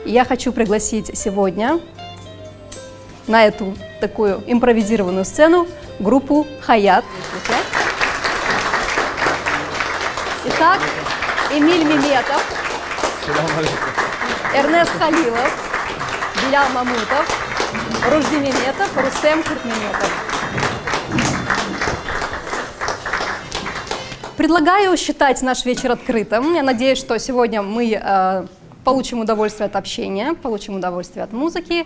Я хочу пригласить сегодня на эту такую импровизированную сцену группу «Хаят». Итак, Эмиль Меметов, Эрнест Халилов, Билал Мамутов, Ружди Меметов, Рустем Куртмеметов. Предлагаю считать наш вечер открытым. Я надеюсь, что сегодня мы получим удовольствие от общения, получим удовольствие от музыки.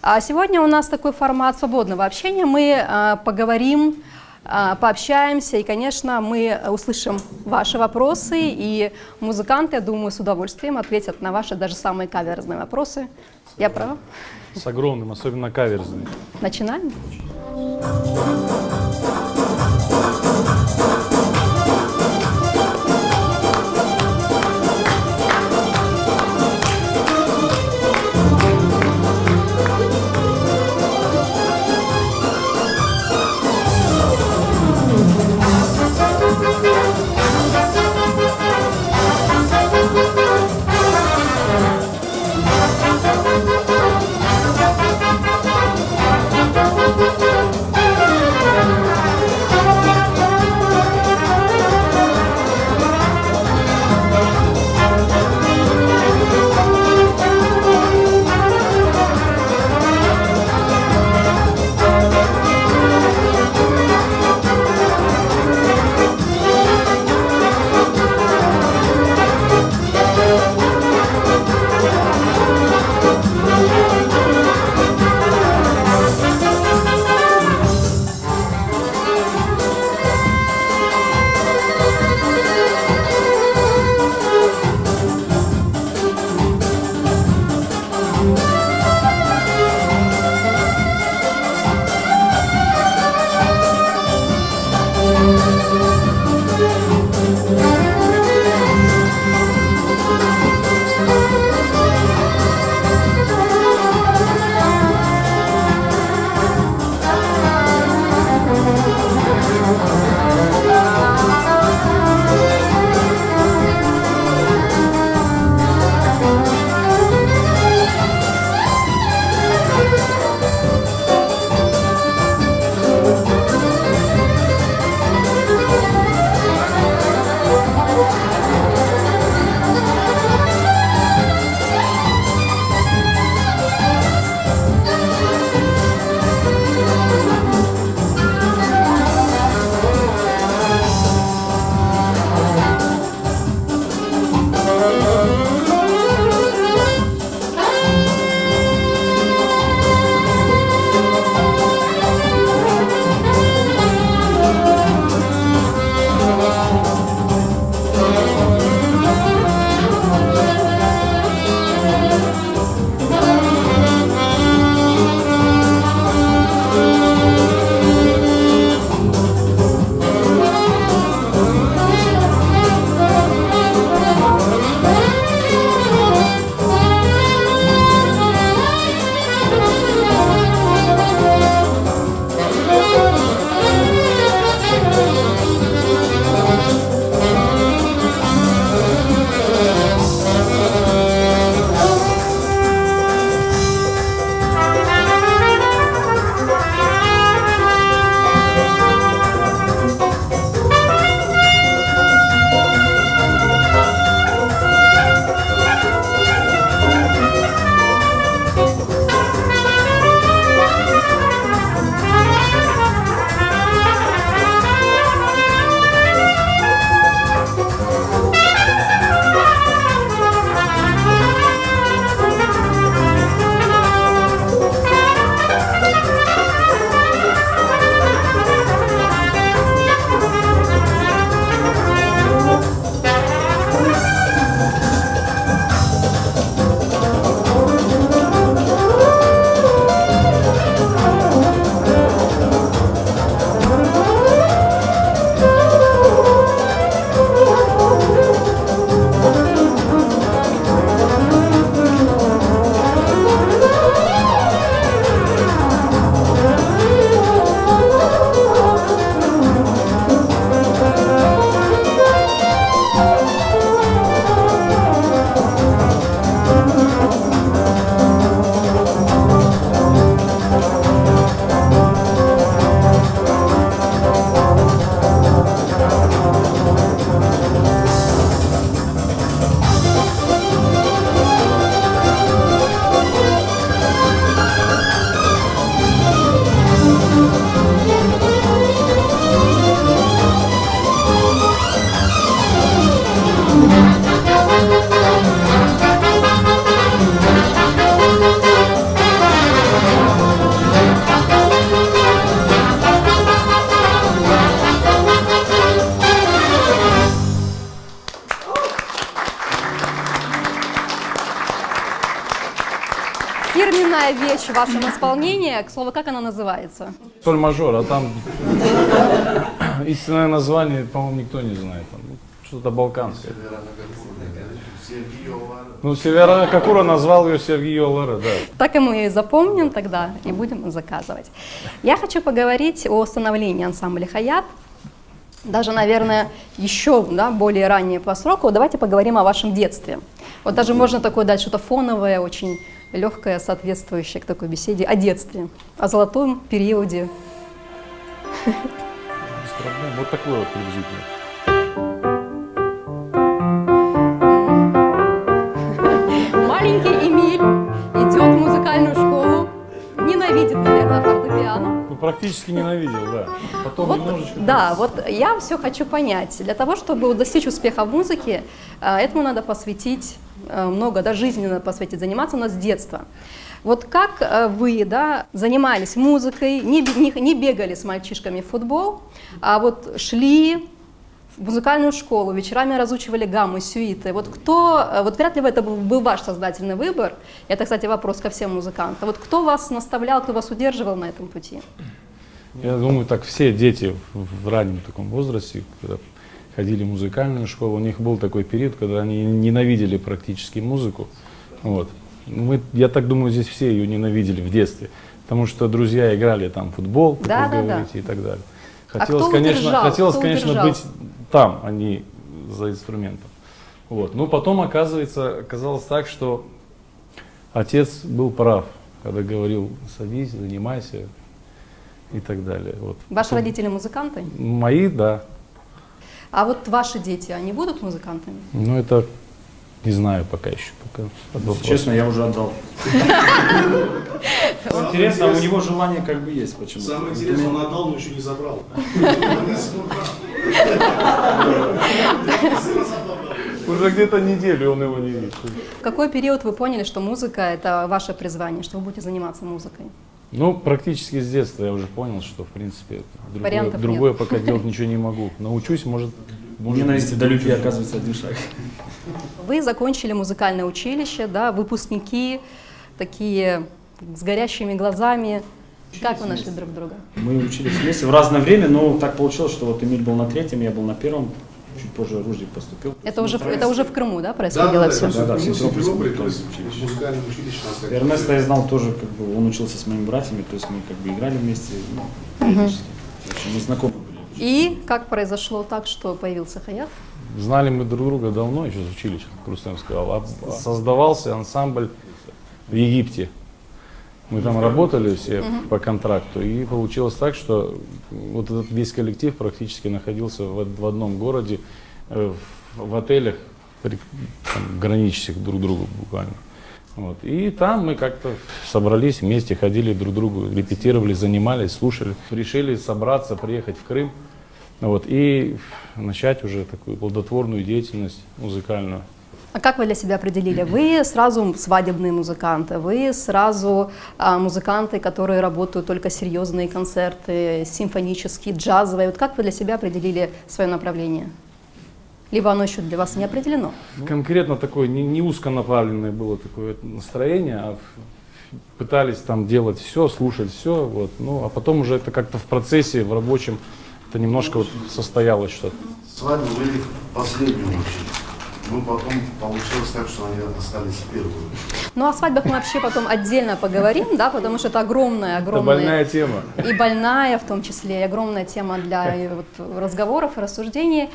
А сегодня у нас такой формат свободного общения. Мы поговорим, пообщаемся, и, конечно, мы услышим ваши вопросы, и музыканты, я думаю, с удовольствием ответят на ваши даже самые каверзные вопросы. Я права? С огромным, особенно каверзный. Начинаем? фирменная вещь в вашем исполнении. К слову, как она называется? Соль мажор, а там истинное название, по-моему, никто не знает. Там, что-то балканское. Ну, Севера Кокура назвал ее Сергей Олара, да. Так и мы и запомним тогда, и будем заказывать. Я хочу поговорить о становлении ансамбля «Хаят». Даже, наверное, еще более ранее по сроку. Давайте поговорим о вашем детстве. Вот даже можно такое дать что-то фоновое, очень легкое, соответствующее к такой беседе о детстве, о золотом периоде. Без проблем. Вот такой вот приблизительно. Маленький Эмиль идет в музыкальную школу, ненавидит, наверное, фортепиано. Ну, практически ненавидел, да. Потом Вот, немножечко... да, вот я все хочу понять. Для того, чтобы достичь успеха в музыке, этому надо посвятить много, да, жизни надо посвятить, заниматься у нас с детства. Вот как вы, да, занимались музыкой, не бегали с мальчишками в футбол, а вот шли в музыкальную школу, вечерами разучивали гаммы, сюиты. Вот вряд ли это был ваш сознательный выбор. Это, кстати, вопрос ко всем музыкантам. Вот кто вас наставлял, кто вас удерживал на этом пути? Я думаю, так все дети в раннем таком возрасте, когда ходили в музыкальную школу, у них был такой период, когда они ненавидели практически музыку. Вот. Я так думаю, здесь все ее ненавидели в детстве, потому что друзья играли там в футбол, как вы говорите, и так далее. Хотелось, конечно, быть там, а не за инструментом. Вот. Но потом, оказалось так, что отец был прав, когда говорил: садись, занимайся и так далее. Вот. Ваши родители музыканты? Мои, да. А вот ваши дети, они будут музыкантами? Ну, это не знаю пока еще. Честно, я уже отдал. Интересно, у него желание как бы есть почему-то. Самое интересное, он отдал, но еще не забрал. Уже где-то неделю он его не видит. В какой период вы поняли, что музыка — это ваше призвание, что вы будете заниматься музыкой? Ну, практически с детства я уже понял, что, в принципе, Вариантов другое нет. пока делать ничего не могу. Научусь, может Ненависти до любви, оказывается, один шаг. Вы закончили музыкальное училище, да, выпускники, такие с горящими глазами. Как вы нашли друг друга? Мы учились вместе в разное время, но так получилось, что вот Эмиль был на третьем, я был на первом. Чуть позже Ружик поступил. Это уже в Крыму, да, происходило все? Да, в Симферополе в музыкальном училище у нас как Эрнеста я знал тоже, как бы, он учился с моими братьями, то есть мы как бы играли вместе, периодически. В общем, мы знакомы были. И как произошло так, что появился Хаят? Знали мы друг друга давно, еще с училища, как Рустем сказал. Создавался ансамбль в Египте. Мы там работали все по контракту, и получилось так, что вот этот весь коллектив практически находился в одном городе, в отелях, граничащих друг к другу буквально. Вот. И там мы как-то собрались вместе, ходили друг к другу, репетировали, занимались, слушали. Решили собраться, приехать в Крым, вот, и начать уже такую плодотворную деятельность музыкальную. А как вы для себя определили? Вы сразу свадебные музыканты, вы сразу музыканты, которые работают только серьезные концерты, симфонические, джазовые. Вот как вы для себя определили свое направление? Либо оно еще для вас не определено? Конкретно такое не узконаправленное было такое настроение, а пытались там делать все, слушать все, вот. Ну, а потом уже это как-то в процессе, в рабочем, это немножко вот состоялось что-то. свадьбу вели в последнюю очередь. Ну, потом получилось так, что они остались в первую. Ну, о свадьбах мы вообще потом отдельно поговорим, да, потому что это огромная. Это больная тема. И больная, в том числе, и огромная тема для разговоров и рассуждений.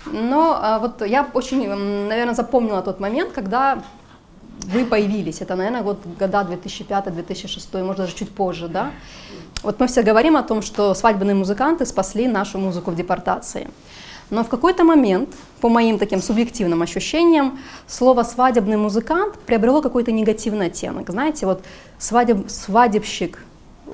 Но вот я очень, наверное, запомнила тот момент, когда вы появились. Это, наверное, года 2005-2006, может, даже чуть позже, да. Вот мы все говорим о том, что свадебные музыканты спасли нашу музыку в депортации. Но в какой-то момент, по моим таким субъективным ощущениям, слово «свадебный музыкант» приобрело какой-то негативный оттенок. Знаете, вот свадебщик,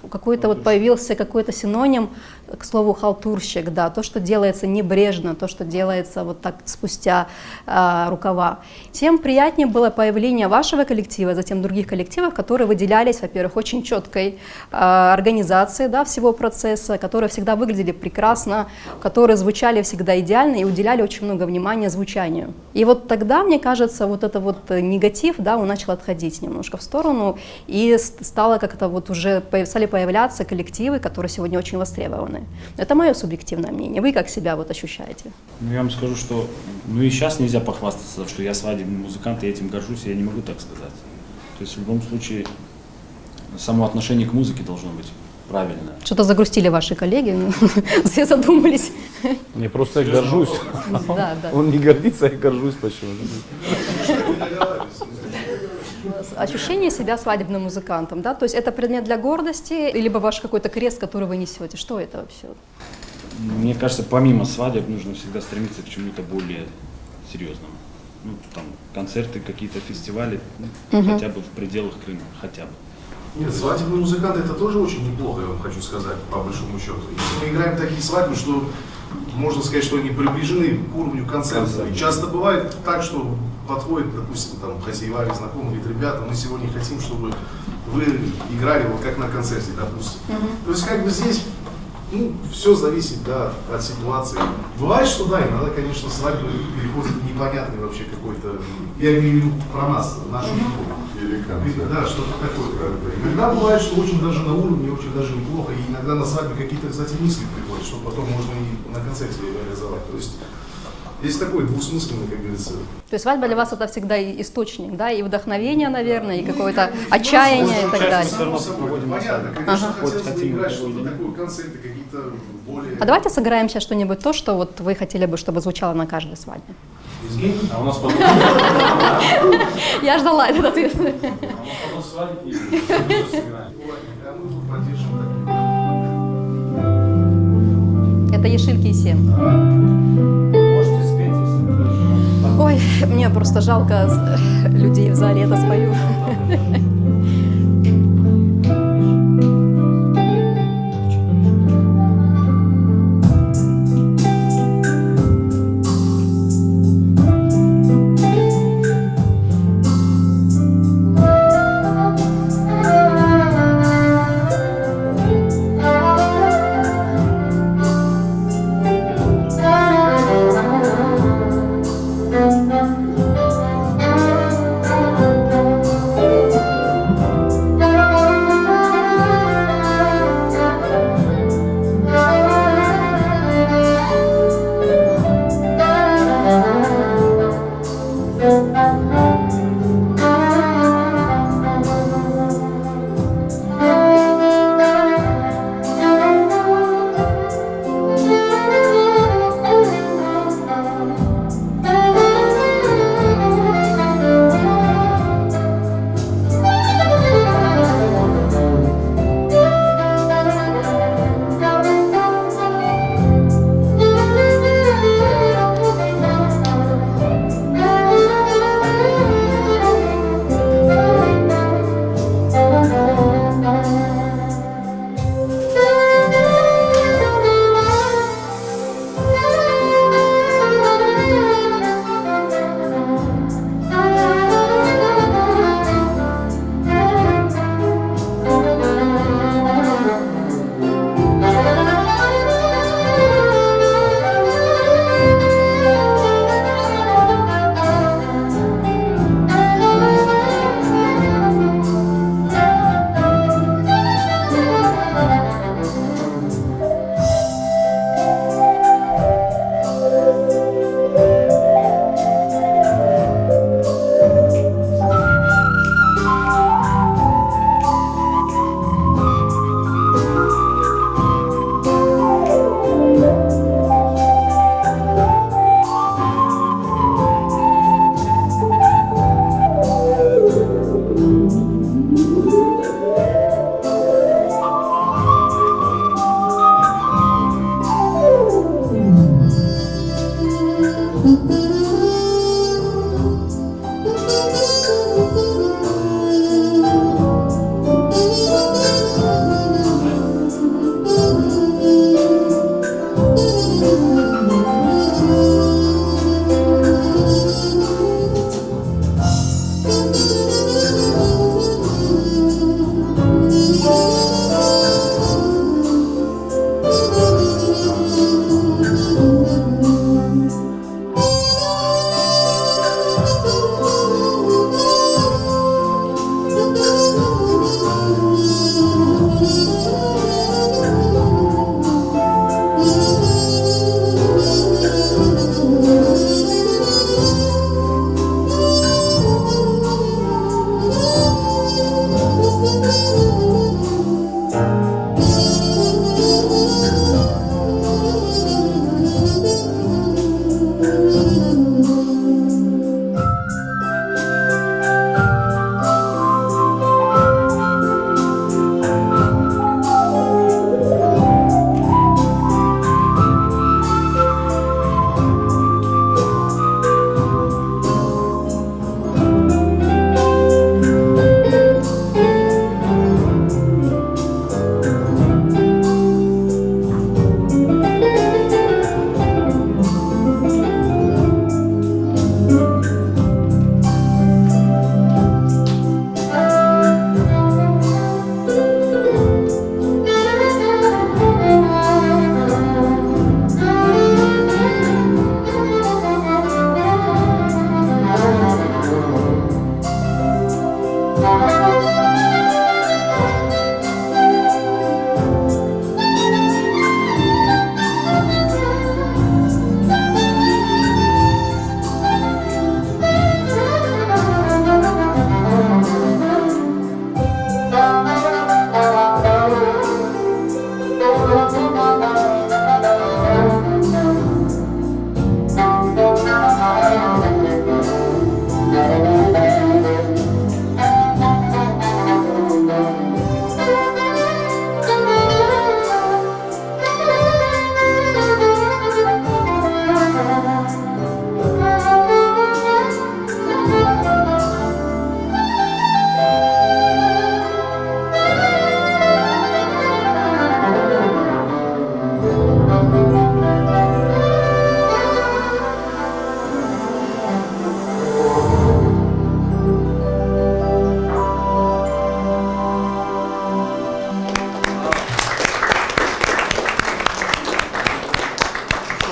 какой-то вот появился какой-то синоним к слову, халтурщик, да, то, что делается небрежно, то, что делается вот так спустя рукава, тем приятнее было появление вашего коллектива, затем других коллективов, которые выделялись, во-первых, очень четкой организацией, да, всего процесса, которые всегда выглядели прекрасно, которые звучали всегда идеально и уделяли очень много внимания звучанию. И вот тогда, мне кажется, вот это вот негатив, да, он начал отходить немножко в сторону, и стало как-то вот уже стали появляться коллективы, которые сегодня очень востребованы. Это мое субъективное мнение. Вы как себя вот ощущаете? Ну, я вам скажу, что ну и сейчас нельзя похвастаться, что я свадебный музыкант, и этим горжусь, я не могу так сказать. То есть в любом случае само отношение к музыке должно быть правильное. Что-то загрустили ваши коллеги, все задумались. Я просто горжусь. Да, да. Он не гордится, я горжусь почему-то. Ощущение себя свадебным музыкантом, да? То есть это предмет для гордости, либо ваш какой-то крест, который вы несете? Что это вообще? Мне кажется, помимо свадеб нужно всегда стремиться к чему-то более серьезному. Ну, там, концерты, какие-то фестивали, ну, хотя бы в пределах Крыма, хотя бы. Нет, свадебный музыкант это тоже очень неплохо, я вам хочу сказать, по большому счету. Если мы играем такие свадьбы, что можно сказать, что они приближены к уровню концерта. И часто бывает так, что подходит, допустим, там, хозяева или знакомые, говорит, ребята, мы сегодня хотим, чтобы вы играли вот как на концерте, допустим. То есть как бы здесь ну, все зависит, да, от ситуации. Бывает, что да, иногда, конечно, свадьба переходит в непонятный вообще какой-то, я имею в виду про нас, нашу да, что-то такое. Иногда бывает, что очень даже на уровне, очень даже неплохо, и иногда на свадьбе какие-то, кстати, мысли приходят, что потом можно и на концерте реализовать. То есть есть такой двусмысленный, как говорится. То есть свадьба для вас это всегда источник, да, и вдохновение, наверное, и какое-то отчаяние и так далее. Понятно, конечно, хотелось бы играть что-то такое, концерты какие-то более... А давайте сыграем сейчас что-нибудь то, что вот вы хотели бы, чтобы звучало на каждой свадьбе. А у нас потом... Я ждала этот ответ. А у нас потом свадьбы есть. Это Ешильки и Сем. Можете спеть, если... Ой, мне просто жалко людей в зале, это спою.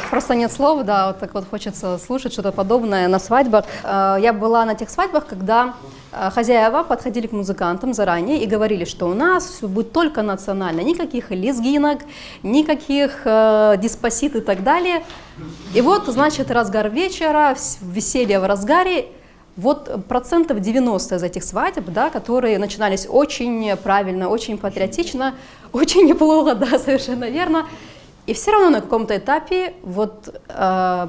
Просто нет слов, да, вот так вот хочется слушать что-то подобное на свадьбах. Я была на тех свадьбах, когда хозяева подходили к музыкантам заранее и говорили, что у нас все будет только национально, никаких лезгинок, никаких диспосит и так далее. И вот, значит, разгар вечера, веселье в разгаре. Вот 90% из этих свадеб, да, которые начинались очень правильно, очень патриотично, очень неплохо, да, совершенно верно. И все равно на каком-то этапе вот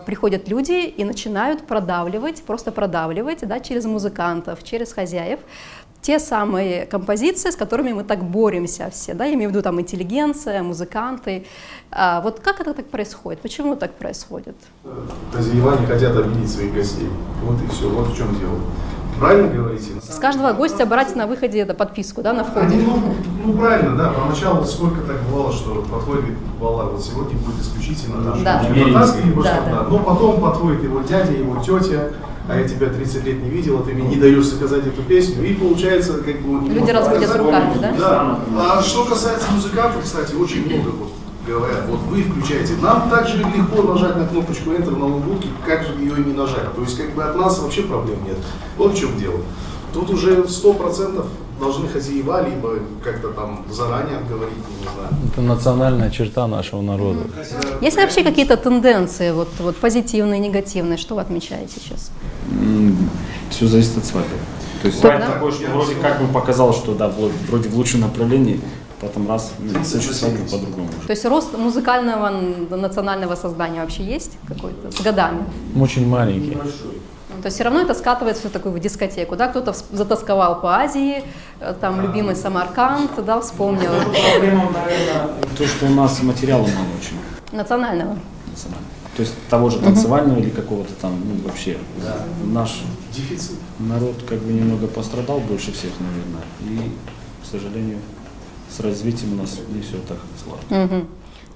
приходят люди и начинают продавливать, просто продавливать, да, через музыкантов, через хозяев те самые композиции, с которыми мы так боремся все, да, я имею в виду там интеллигенция, музыканты. Вот как это так происходит? Почему так происходит? Хозяева не хотят обидеть своих гостей. Вот и все, вот в чем дело. Правильно говорите? С каждого гостя брать на выходе это подписку, да, на входе? Ну правильно, да. Поначалу сколько так бывало, что подходит Балар, вот сегодня будет исключительно там, да. да. Но потом подходит его дядя, его тетя, а я тебя 30 лет не видела, ты мне не даешь заказать эту песню, и получается как бы... Люди разводят руками, да? Да. А что касается музыкантов, кстати, очень много вот говорят, вот вы включаете, нам так же легко нажать на кнопочку Enter на ноутбуке, как же ее и не нажать. То есть как бы от нас вообще проблем нет. Вот в чем дело. Тут уже 100% должны хозяева либо как-то там заранее отговорить, не знаю. Это национальная черта нашего народа. Есть ли вообще какие-то тенденции, вот позитивные, негативные, что вы отмечаете сейчас? Все зависит от свадьбы. То есть свадьба такой, что вроде как бы показал, что да, вроде в лучшем направлении, потом раз, следующую свадьбу по-другому. То есть рост музыкального национального создания вообще есть какой-то с годами? Очень маленький. То есть все равно это скатывается все такое в дискотеку, да? Кто-то затасковал по Азии, там любимый Самарканд, да, вспомнил. Проблема, наверное, то, что у нас материала мало очень. Национального. То есть того же танцевального или какого-то там, ну вообще, наш Дефицит. народ как бы немного пострадал больше всех, наверное. И, к сожалению, с развитием у нас не все так сладко.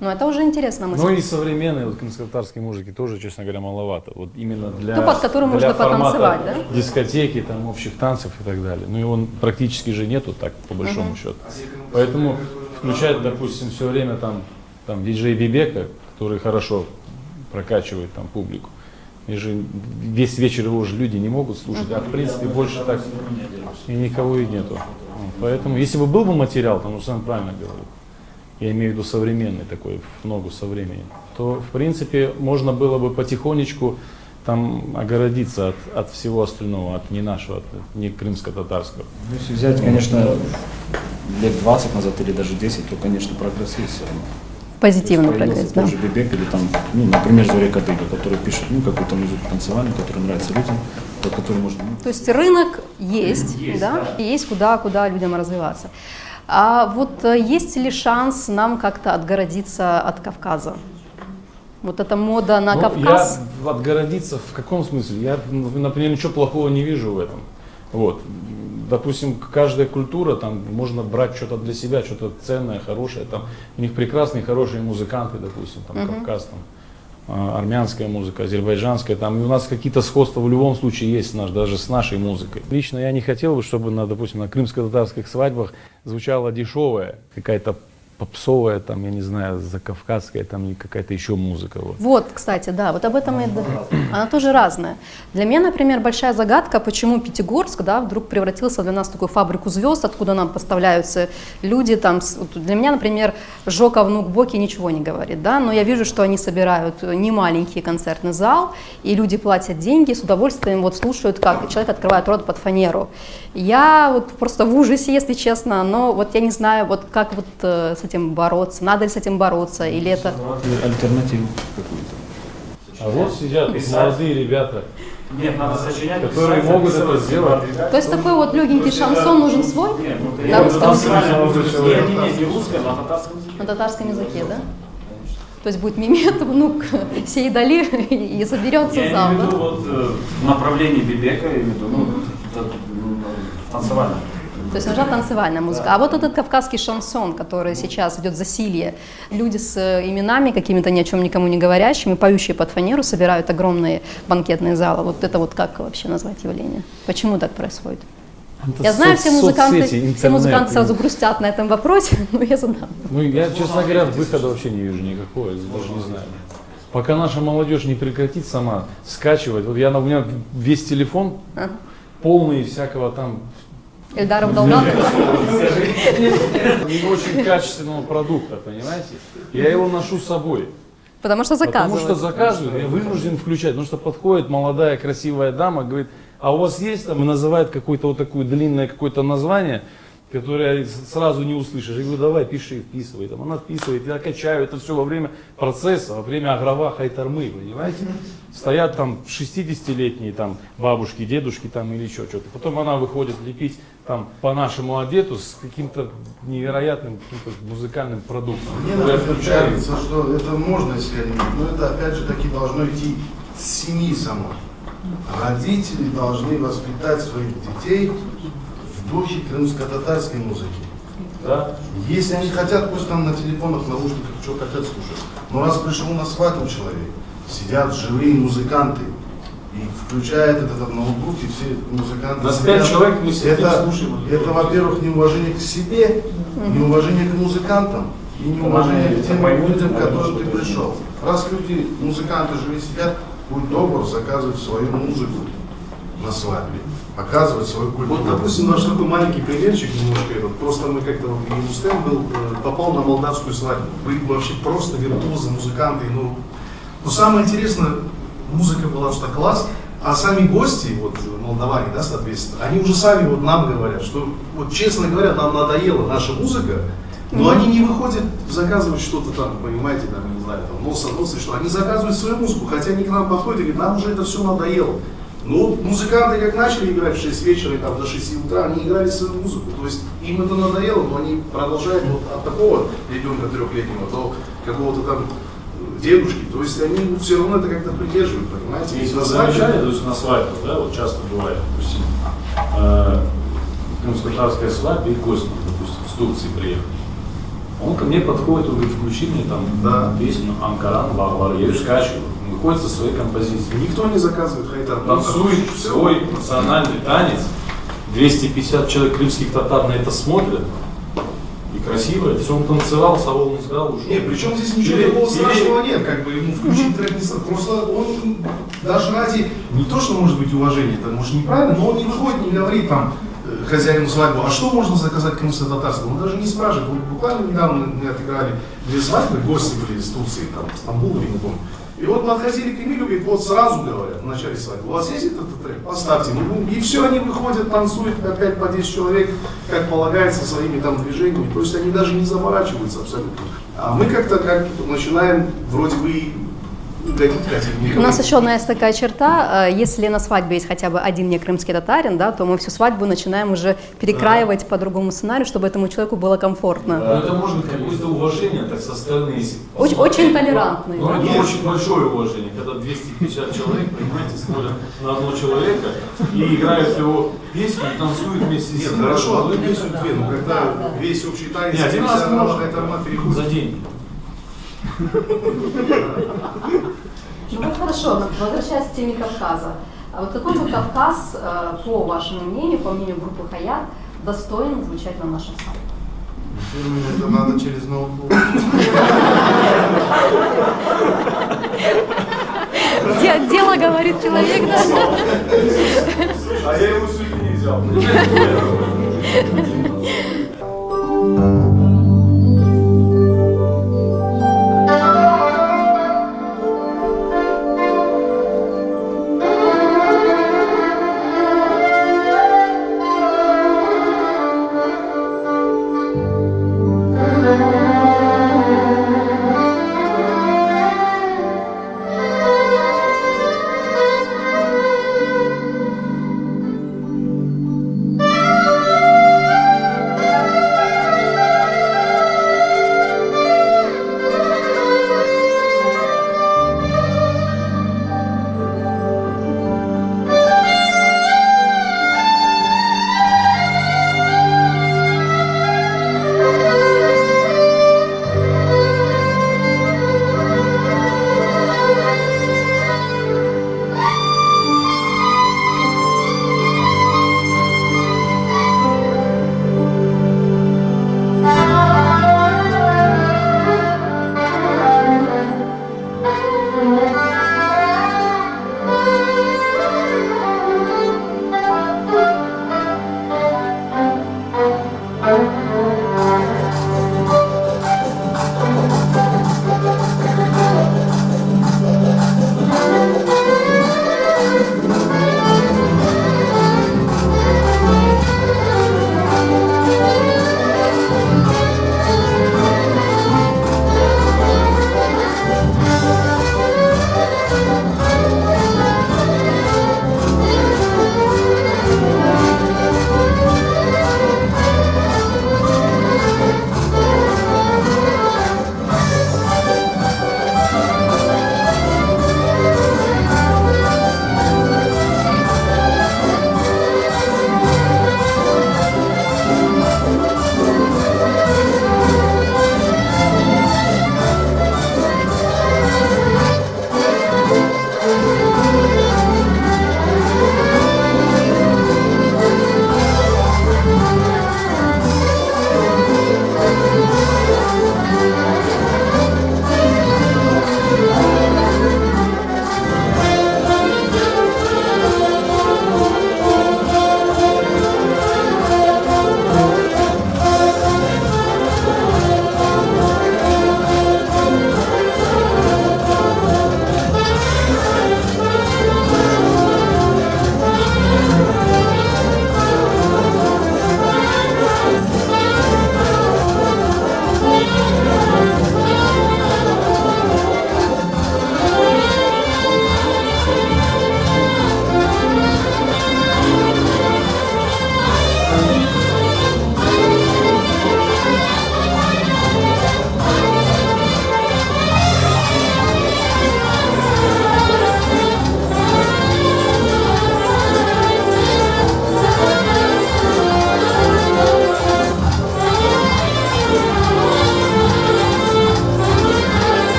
Ну это уже интересно. Ну и современной вот, крымско-татарской музыки тоже, честно говоря, маловато. Вот именно для, под которую можно потанцевать, да? Дискотеки, там, общих танцев и так далее. Ну и он практически же нету так, по большому счету. Поэтому включать, допустим, все время там диджей Бибека, который хорошо прокачивает там публику. И же весь вечер его же люди не могут слушать, а в принципе больше так и никого и нету. Поэтому, если бы был бы материал, там, ну сам правильно говорил, я имею в виду современный такой, в ногу со временем, то в принципе можно было бы потихонечку там огородиться от всего остального, от не нашего, от не крымско-татарского. Если взять, конечно, лет 20 назад или даже 10, то, конечно, прогресс есть все равно. Позитивный прогресс, да. Тоже Бибек или там, ну, например, Зоря Кадыга, который пишет, ну, какую-то музыку танцевальную, которая нравится людям, по которой можно... То есть рынок есть, да, и есть куда людям развиваться. А вот есть ли шанс нам как-то отгородиться от Кавказа? Вот эта мода на Кавказ? Я отгородиться в каком смысле? Я, например, ничего плохого не вижу в этом. Вот. Допустим, каждая культура, там можно брать что-то для себя, что-то ценное, хорошее. Там, у них прекрасные, хорошие музыканты, допустим, там, Кавказ, там, армянская музыка, азербайджанская. Там, и у нас какие-то сходства в любом случае есть даже с нашей музыкой. Лично я не хотел бы, чтобы, допустим, на крымско-татарских свадьбах звучала дешевая какая-то попсовая, там, я не знаю, закавказская, там, и какая-то еще музыка. Вот. Вот, кстати, да, вот об этом она тоже разная. Для меня, например, большая загадка, почему Пятигорск, да, вдруг превратился для нас в такую фабрику звезд, откуда нам поставляются люди. Там, для меня, например, Жока внук Боки ничего не говорит, да, но я вижу, что они собирают немаленький концертный зал, и люди платят деньги, с удовольствием вот слушают, как человек открывает рот под фанеру. Я вот просто в ужасе, если честно, но вот я не знаю, вот как вот с этим бороться, надо ли с этим бороться, или это... Альтернативу какую-то. А вот сидят молодые ребята, Нет, надо сочинять, которые могут это сделать. То есть такой вот легенький шансон нужен свой Нет, на русском языке, не русском, а татарском языке. на татарском языке, да? То есть будет Мемет, внук Сейдали, и соберется Я зал, имею в виду да? вот в направлении Бибека, я имею в виду, танцевально. То есть нужна танцевальная музыка. А вот этот кавказский шансон, который сейчас идет засилье, люди с именами какими-то ни о чем никому не говорящими, поющие под фанеру, собирают огромные банкетные залы. Вот это вот как вообще назвать явление? Почему так происходит? Это Я знаю, все соцсети, музыканты интернет. сразу грустят на этом вопросе, но я задам. Ну, я, честно говоря, выхода вообще не вижу никакого, я даже не знаю. Пока наша молодежь не прекратит сама скачивать, вот у меня весь телефон полный всякого там Эльдаров Долгатов. не очень качественного продукта, понимаете? Я его ношу с собой. Потому что Потому что заказывают. заказывают, я вынужден включать, потому что подходит молодая красивая дама, говорит, а у вас есть там, и называет какое-то вот такое длинное какое-то название, которое сразу не услышишь. Я говорю, давай, пиши, вписывай. Там, она вписывает, я качаю это все во время процесса, во время агрова хайтармы, понимаете? Стоят там 60-летние там бабушки, дедушки там или еще что-то. Потом она выходит лепить там по нашему одету с каким-то невероятным каким-то музыкальным продуктом. Мне Я нравится, включаю. что это можно искоренить, но это опять же таки должно идти с семьи самой. Родители должны воспитать своих детей в духе крымско-татарской музыки. Да? Если они хотят, пусть там на телефонах, наушниках, что хотят слушать. Но раз пришел на свадьбу человек, сидят живые музыканты, и включает этот ноутбук, и все музыканты Нас сидят. 5 человек мы сидим, это, слушаем. это, во-первых, неуважение к себе, неуважение к музыкантам и неуважение к тем людям, к которым ты пришел. Раз люди, музыканты живые сидят, будь добр, заказывать свою музыку на свадьбе, показывать свою культуру. Вот, допустим, наш такой маленький примерчик немножко этот. Просто мы как-то в Иерусалим был, попал на молдавскую свадьбу. Были вообще просто виртуозы, музыканты. Ну, самое интересное, музыка была что класс, а сами гости, вот молдаване, да, соответственно, они уже сами вот нам говорят, что, вот честно говоря, нам надоела наша музыка, но они не выходят заказывать что-то там, понимаете, там, не знаю, там, носа, что они заказывают свою музыку, хотя они к нам подходят и говорят, нам уже это все надоело. Ну, музыканты как начали играть в 6 вечера и там до 6 утра, они играли свою музыку. То есть им это надоело, но они продолжают вот от такого ребенка 3-летнего до какого-то там дедушки. То есть они все равно это как-то придерживают, понимаете? Если вы На свадьбе- замечали, то есть на свадьбах, да, вот часто бывает, допустим, крымско-татарская свадьба и гость, допустим, с Турции приехал. Он ко мне подходит, он говорит, включи мне там песню Анкаран, Баглар, я ее скачиваю, он выходит со своей композицией. Никто не заказывает хайтар. Танцует свой национальный танец, 250 человек крымских татар на это смотрят, и красиво, все он танцевал, Савол не сказал, ушел. Нет, причем здесь ничего Или- такого или- страшного нет, как бы ему включить трек не страшно. Просто он даже ради, не то что может быть уважение, это может неправильно, но он не выходит, не говорит там хозяину свадьбы, а что можно заказать крымско-татарскому? Он даже не спрашивает. Вот буквально недавно мы отыграли 2 свадьбы, гости были из Турции, там, Стамбула, я не помню. И вот подходили к Эмилю, говорит, вот сразу говорят в начале свадьбы, у вас есть этот трек? Поставьте. И все, они выходят, танцуют, опять по 10 человек, как полагается, своими там движениями. То есть они даже не заморачиваются абсолютно. А мы как-то как начинаем вроде бы угодить хотим. У нас еще одна есть такая черта, если на свадьбе есть хотя бы один не крымский татарин, да, то мы всю свадьбу начинаем уже перекраивать по другому сценарию, чтобы этому человеку было комфортно. Но это может быть какое-то уважение так со стороны. если Очень посмотреть. толерантный. Ну, это Нет. очень большое уважение, когда 250 человек, понимаете, смотрят на одного человека и играют его песню и танцуют вместе с Нет, ним. хорошо, одну песню две, но когда весь общий танец, Не, один раз можно, это она переходит. за деньги. Ну вот хорошо, возвращаясь к теме Кавказа. А вот какой бы Кавказ, по вашему мнению, по мнению группы Хаят, достоин звучать на нашем свадьбе? Фирменное это надо через ноутбук. Дело говорит человек, да? А я его сегодня не взял.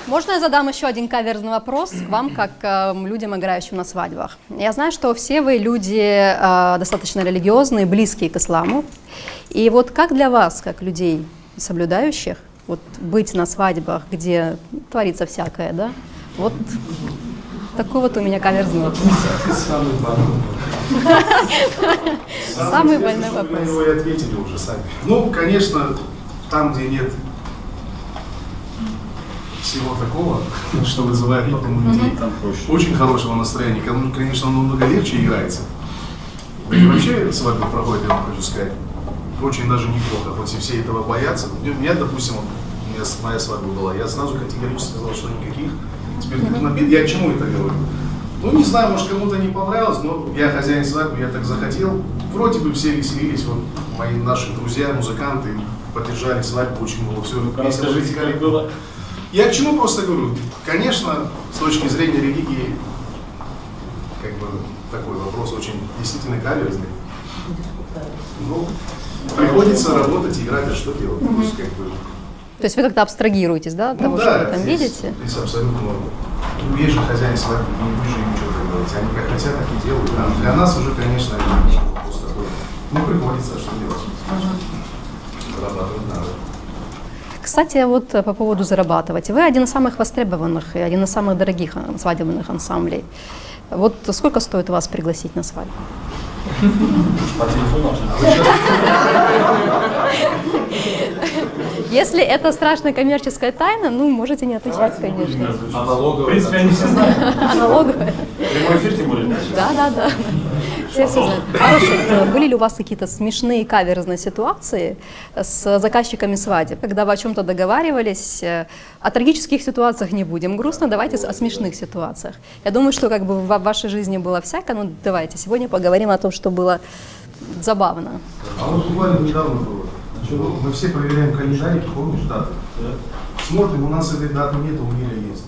Можно я задам еще один каверзный вопрос к вам, как людям, играющим на свадьбах? Я знаю, что все вы люди достаточно религиозные, близкие к исламу. И вот как для вас, как людей, соблюдающих, вот быть на свадьбах, где творится всякое, да? Вот такой вот у меня каверзный вопрос. Самый больной. Самый больной Вы на вопрос. него и ответили уже сами. Ну, конечно, там, где нет всего такого, что вызывает потом у людей Там проще. очень хорошего настроения, кому, конечно, намного легче играется. Да и вообще свадьба проходит, я вам хочу сказать, очень даже неплохо, хоть и все этого боятся. У меня, допустим, моя свадьба была, я сразу категорически сказал, что никаких спиртных напитков. Я к чему это говорю? Ну, не знаю, может, кому-то не понравилось, но я хозяин свадьбы, я так захотел. Вроде бы все веселились, вот мои наши друзья, музыканты, поддержали свадьбу, очень было все весело. Расскажите, как было? Я к чему просто говорю, конечно, с точки зрения религии, как бы такой вопрос очень действительно каверзный. Ну, приходится работать, играть, а что делать? То есть, как бы, То есть вы как-то абстрагируетесь, да, от того, что вы там здесь- видите? Здесь абсолютно норма. Ну, есть же хозяин свадьбы, вы же им ничего не делаете. Они как хотят, так и делают. А для нас уже, конечно, это вопрос такой. Ну, приходится, что делать? Зарабатывать надо. Кстати, вот по поводу зарабатывать. Вы один из самых востребованных и один из самых дорогих свадебных ансамблей. Вот сколько стоит вас пригласить на свадьбу? По телефону. Если это страшная коммерческая тайна, ну, можете не отвечать, конечно. А налоговая? В принципе, они все знают. Налоговая. Прямой эфир тем более. Да. Все знают. Хорошо. Были ли у вас какие-то смешные каверзные ситуации с заказчиками свадеб, когда вы о чем-то договаривались? О трагических ситуациях не будем. Грустно, давайте о смешных ситуациях. Я думаю, что как бы в вашей жизни было всякое, но давайте сегодня поговорим о том, что было забавно. А вот буквально недавно было. Мы все проверяем календарики, помнишь, даты? Смотрим, у нас этой даты нет, у Миля есть.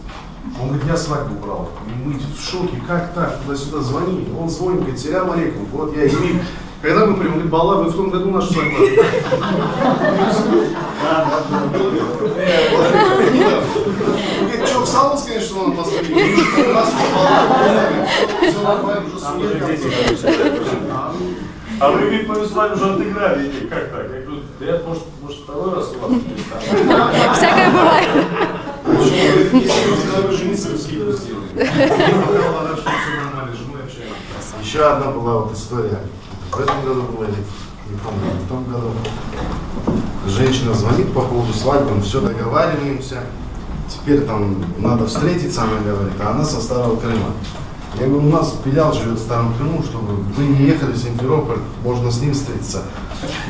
Он говорит, я свадьбу брал. И мы в шоке, как так, туда-сюда звони. Он звонит, говорит, селям алейкум, вот я и Миль. Когда мы прям, говорит, Балла, вы в том году нашу свадьбу. Говорит, что, в салон, конечно, что он позвонил. У нас все нормально, уже сумерка. А вы ведь мою свадьбу уже отыграли, или как так? Я говорю, да я, может второй раз у вас перестану. Всякое бывает. Если вы жениться, вы скидку сделали. Рада, что все нормально, с женой общаемся. Еще одна была вот история. В этом году было, или не помню, в том году. Женщина звонит по поводу свадьбы, мы все договариваемся. Теперь там надо встретиться, она говорит, а она со Старого Крыма. Я говорю, у нас Белял живет в Старом Крыму, чтобы вы не ехали в Симферополь, можно с ним встретиться.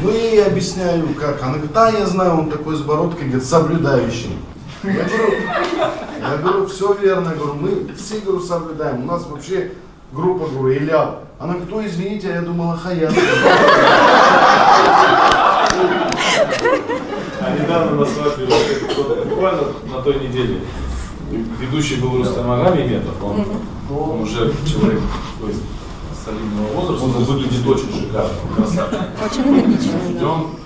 Ну и ей объясняю, как. Она говорит, да, я знаю, он такой с бородкой, говорит, соблюдающий. Я говорю, все верно, я говорю, мы все, говорю, соблюдаем. У нас вообще группа, говорю, Илял. Она говорит, ой, извините, а я думала, Хаят. А недавно на свадьбе, вот буквально на той неделе, ведущий был Рустам Агамиметов, он уже человек солидного возраста, он выглядит очень шикарно, красавчик. Очень энергично. Идем,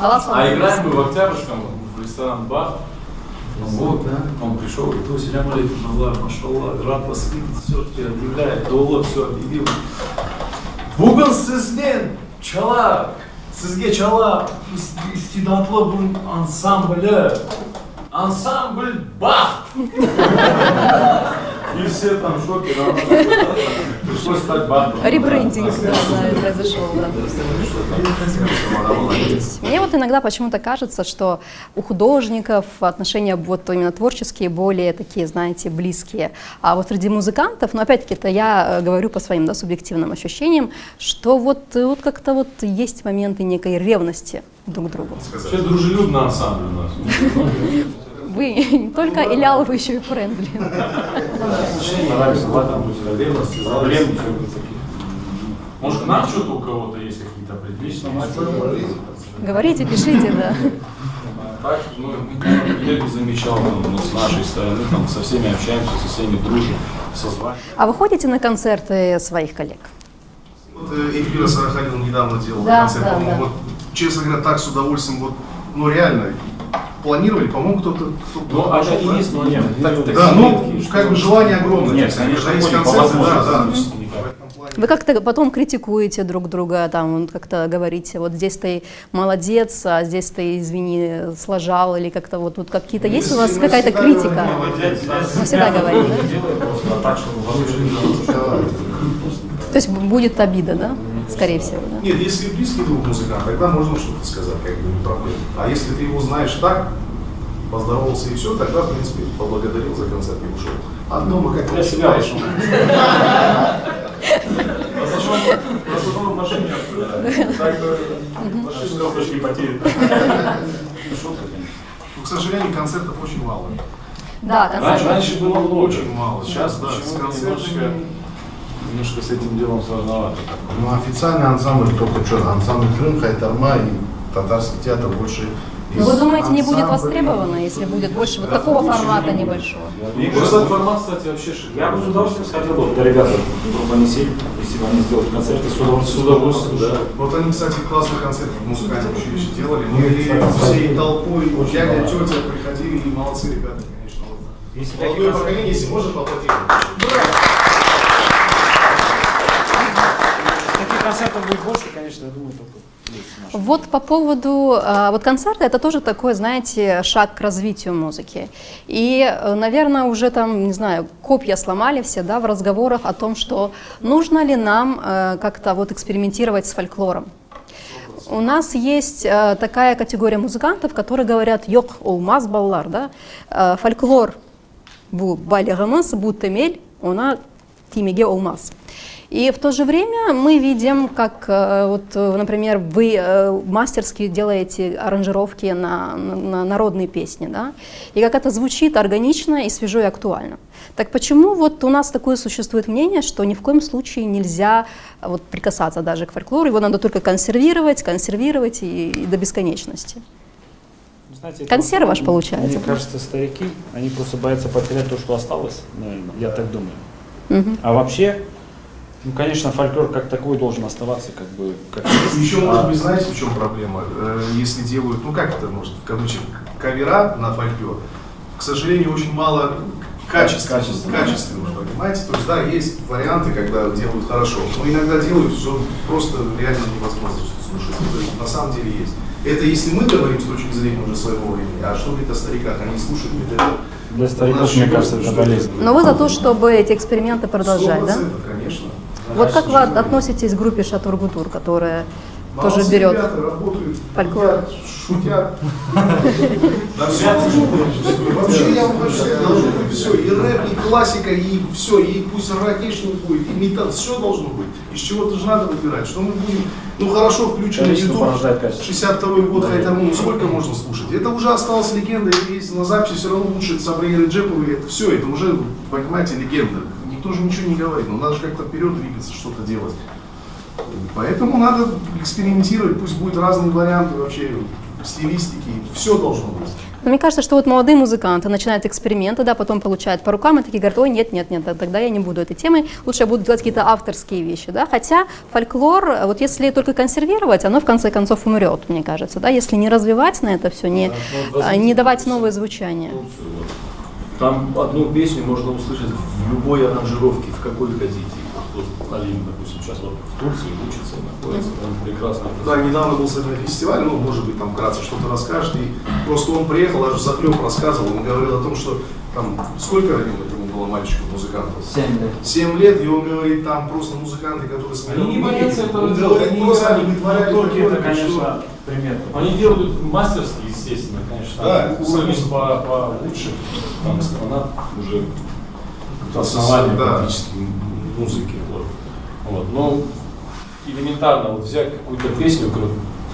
Да. а играем мы в Октябрьском, в ресторан «Бар». Вот, он пришел, говорит, ой, селям алейкум, Аллах, машаллах, рад вас видеть, все, тебя объявляет, Доллар все объявил. Бугун сізген чала, сізге чала истидатлы бұл ансамбль «Бах». И все там в шоке, пришлось стать бандой. Ребрендинг произошел, да. Мне вот иногда почему-то кажется, что у художников отношения вот именно творческие более такие, знаете, близкие. А вот среди музыкантов, но опять-таки это я говорю по своим, да, субъективным ощущениям, что вот как-то вот есть моменты некой ревности друг к другу. Вообще дружелюбный ансамбль у нас. Вы не только Илял, вы еще и френдли. Может, к нам что-то у кого-то есть какие-то определения? Говорите, пишите, да. Так, ну, я не замечал, там, с нашей стороны, там, со всеми общаемся, со всеми дружим, созваниваем. А вы ходите на концерты своих коллег? Вот Эльвира Сараханина недавно делала Да, концерт, да, по-моему, да. вот, честно говоря, так с удовольствием, вот, ну реально, планировали, по-моему, кто-то Ну, а это пошел, есть, но нет. да, ну, как бы желание огромное. Нет, конечно, когда есть ходим по концерты, да, да. возможности. Вы как-то потом критикуете друг друга, там как-то говорите, вот здесь ты молодец, а здесь ты, извини, сложал, или как-то вот тут какие-то есть у вас Мы какая-то всегда критика? говорим, Мы всегда говорим, да? Делаю просто, а так, чтобы вообще То есть будет обида, да? Скорее всего, да? Нет, если близкий друг музыкант, тогда можно что-то сказать, как бы не проблема. А если ты его знаешь так, поздоровался и все, тогда, в принципе, поблагодарил за концерт и ушел. А дома как Я себя знаешь. А зачем? Просто в машине обсуждать. Так машину кнопочки потеряны. шутка, конечно. Но, к сожалению, концертов очень мало. Да, концерты. Раньше было много. Очень мало. Сейчас, да, с почему-то концертами. немножко с этим делом сложновато. Ну, официальный ансамбль только что, ансамбль Крым, Хайтарма и татарский театр больше Но вы думаете, не будет ансамбля. востребовано, если будет больше вот такого формата небольшого? Мне кажется, этот формат, кстати, вообще Я бы с шикарный. удовольствием сходил, вот, ребята, группа «Несель», если бы они сделали концерты, С удовольствием, да. Вот они, кстати, классный концерт в музыкальном училище делали. Мы всей толпой, дядя, тетя приходили, и молодцы ребята, конечно. Вот. Если такие Молодое концерты- поколение, если можно, поаплодировать. Таких концертов будет больше, конечно, я думаю, только плюс наш. Вот по поводу вот концерта, это тоже такой, знаете, шаг к развитию музыки. И, наверное, уже там, не знаю, копья сломали все, да, в разговорах о том, что нужно ли нам как-то вот экспериментировать с фольклором. У нас есть такая категория музыкантов, которые говорят «Йок олмаз баллар», да, фольклор бу байлығымыз, бу темель, она тимеге олмаз. И в то же время мы видим, как, вот, например, вы мастерски делаете аранжировки на народные песни, да, и как это звучит органично и свежо и актуально. Так почему вот у нас такое существует мнение, что ни в коем случае нельзя вот прикасаться даже к фольклору, его надо только консервировать и до бесконечности? Знаете, это Консерв вот, ваш получается, Мне да? кажется, старики, они просто боятся потерять то, что осталось, наверное, я так думаю. Мгм. А вообще, ну, конечно, фольклор как такой должен оставаться, как бы, как есть. Еще, может быть, знаете, в чем проблема? Если делают, ну как это, может, в кавычках, кавера на фольклор, к сожалению, очень мало качественного, понимаете? То есть, да, есть варианты, когда делают хорошо, но иногда делают все просто реально невозможно слушать. Это на самом деле есть. Это если мы говорим с точки зрения уже своего времени, а что говорит о стариках, они слушают ведь это. Для стариков, наши мне кажется, гости, это что болезнь. Но вы за то, чтобы эти эксперименты продолжать, да? 100%, конечно. Вот как вы относитесь к группе Шатур-Гутур, которая тоже Молодцы берет ребята, работают, фольклор? едят, шутят. Да все должно быть. Вообще, я вам хочу сказать, должно быть все. И рэп, и классика, и все. И пусть ракешник будет, и металл. Все должно быть. Из чего-то же надо выбирать. Что мы будем, ну хорошо, включим Количество YouTube, порождает качество. 62-й год, Хайтарму, ну сколько можно слушать? Это уже осталась легенда, это есть на записи, все равно лучше Сабры Реджеповой. Это все, это уже, понимаете, легенда. Никто же ничего не говорит, но надо же как-то вперед двигаться, что-то делать. Поэтому надо экспериментировать, пусть будут разные варианты вообще стилистики, все должно быть. Но мне кажется, что вот молодые музыканты начинают эксперименты, да, потом получают по рукам и такие говорят: ой, нет, тогда я не буду этой темой, лучше я буду делать какие-то авторские вещи, да, хотя фольклор, вот если только консервировать, оно в конце концов умрет, мне кажется, да, если не развивать на это все, не давать новое звучание. Там одну песню можно услышать в любой аранжировке, в какой хотите. Вот Алим, допустим, сейчас вот в Турции учится, находится, он прекрасно. Да, недавно был с этим фестиваль, ну, может быть, там вкратце что-то расскажет, и просто он приехал, аж захлеб рассказывал, он говорил о том, что там, сколько ему было мальчиков, музыкантов? 7 лет. 7 лет, и он говорит, там просто музыканты, которые Они не боятся этого он делать, говорит, они просто не удовлетворяют Только это, такое, конечно, пример. Они делают мастерски, естественно, конечно. Да, Уровень получше, там страна уже основание да. практически музыки. Вот. Но элементарно вот взять какую-то песню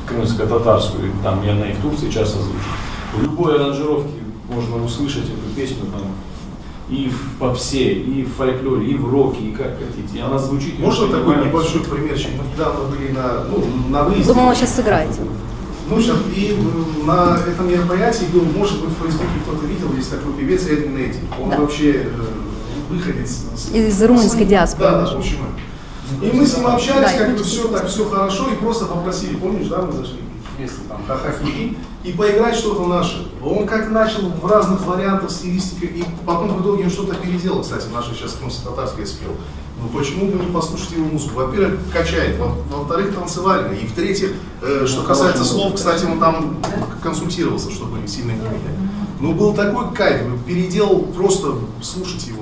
крымско-татарскую, там и она и в Турции часто звучит. В любой аранжировке можно услышать эту песню там и в попсе, и в фольклоре, и в роке, и как хотите. И она звучит. и Можно вы такой понимаете, небольшой примерчик? Мы недавно были на выезде. Думала, сейчас сыграете. Ну, сейчас, и на этом мероприятии был, может быть, в Фейсбуке кто-то видел, есть такой певец Эдвин Эдди. Он Да. вообще выходец Из румынской диаспоры. Да, в общем. И мы с ним общались, Да, как и бы мы все так, все хорошо, и просто попросили, помнишь, да, мы зашли вместе там, ха-ха-хи, и поиграть что-то наше. Он как начал в разных вариантах стилистики, и потом в итоге он что-то переделал, кстати, наше сейчас крымско-татарское спел. Ну почему бы не послушать его музыку? Во-первых, качает, во-вторых, танцевально, и в-третьих, что касается слов, кстати, он там консультировался, чтобы сильно не менять. Ну был такой кайф, переделал, просто слушать его.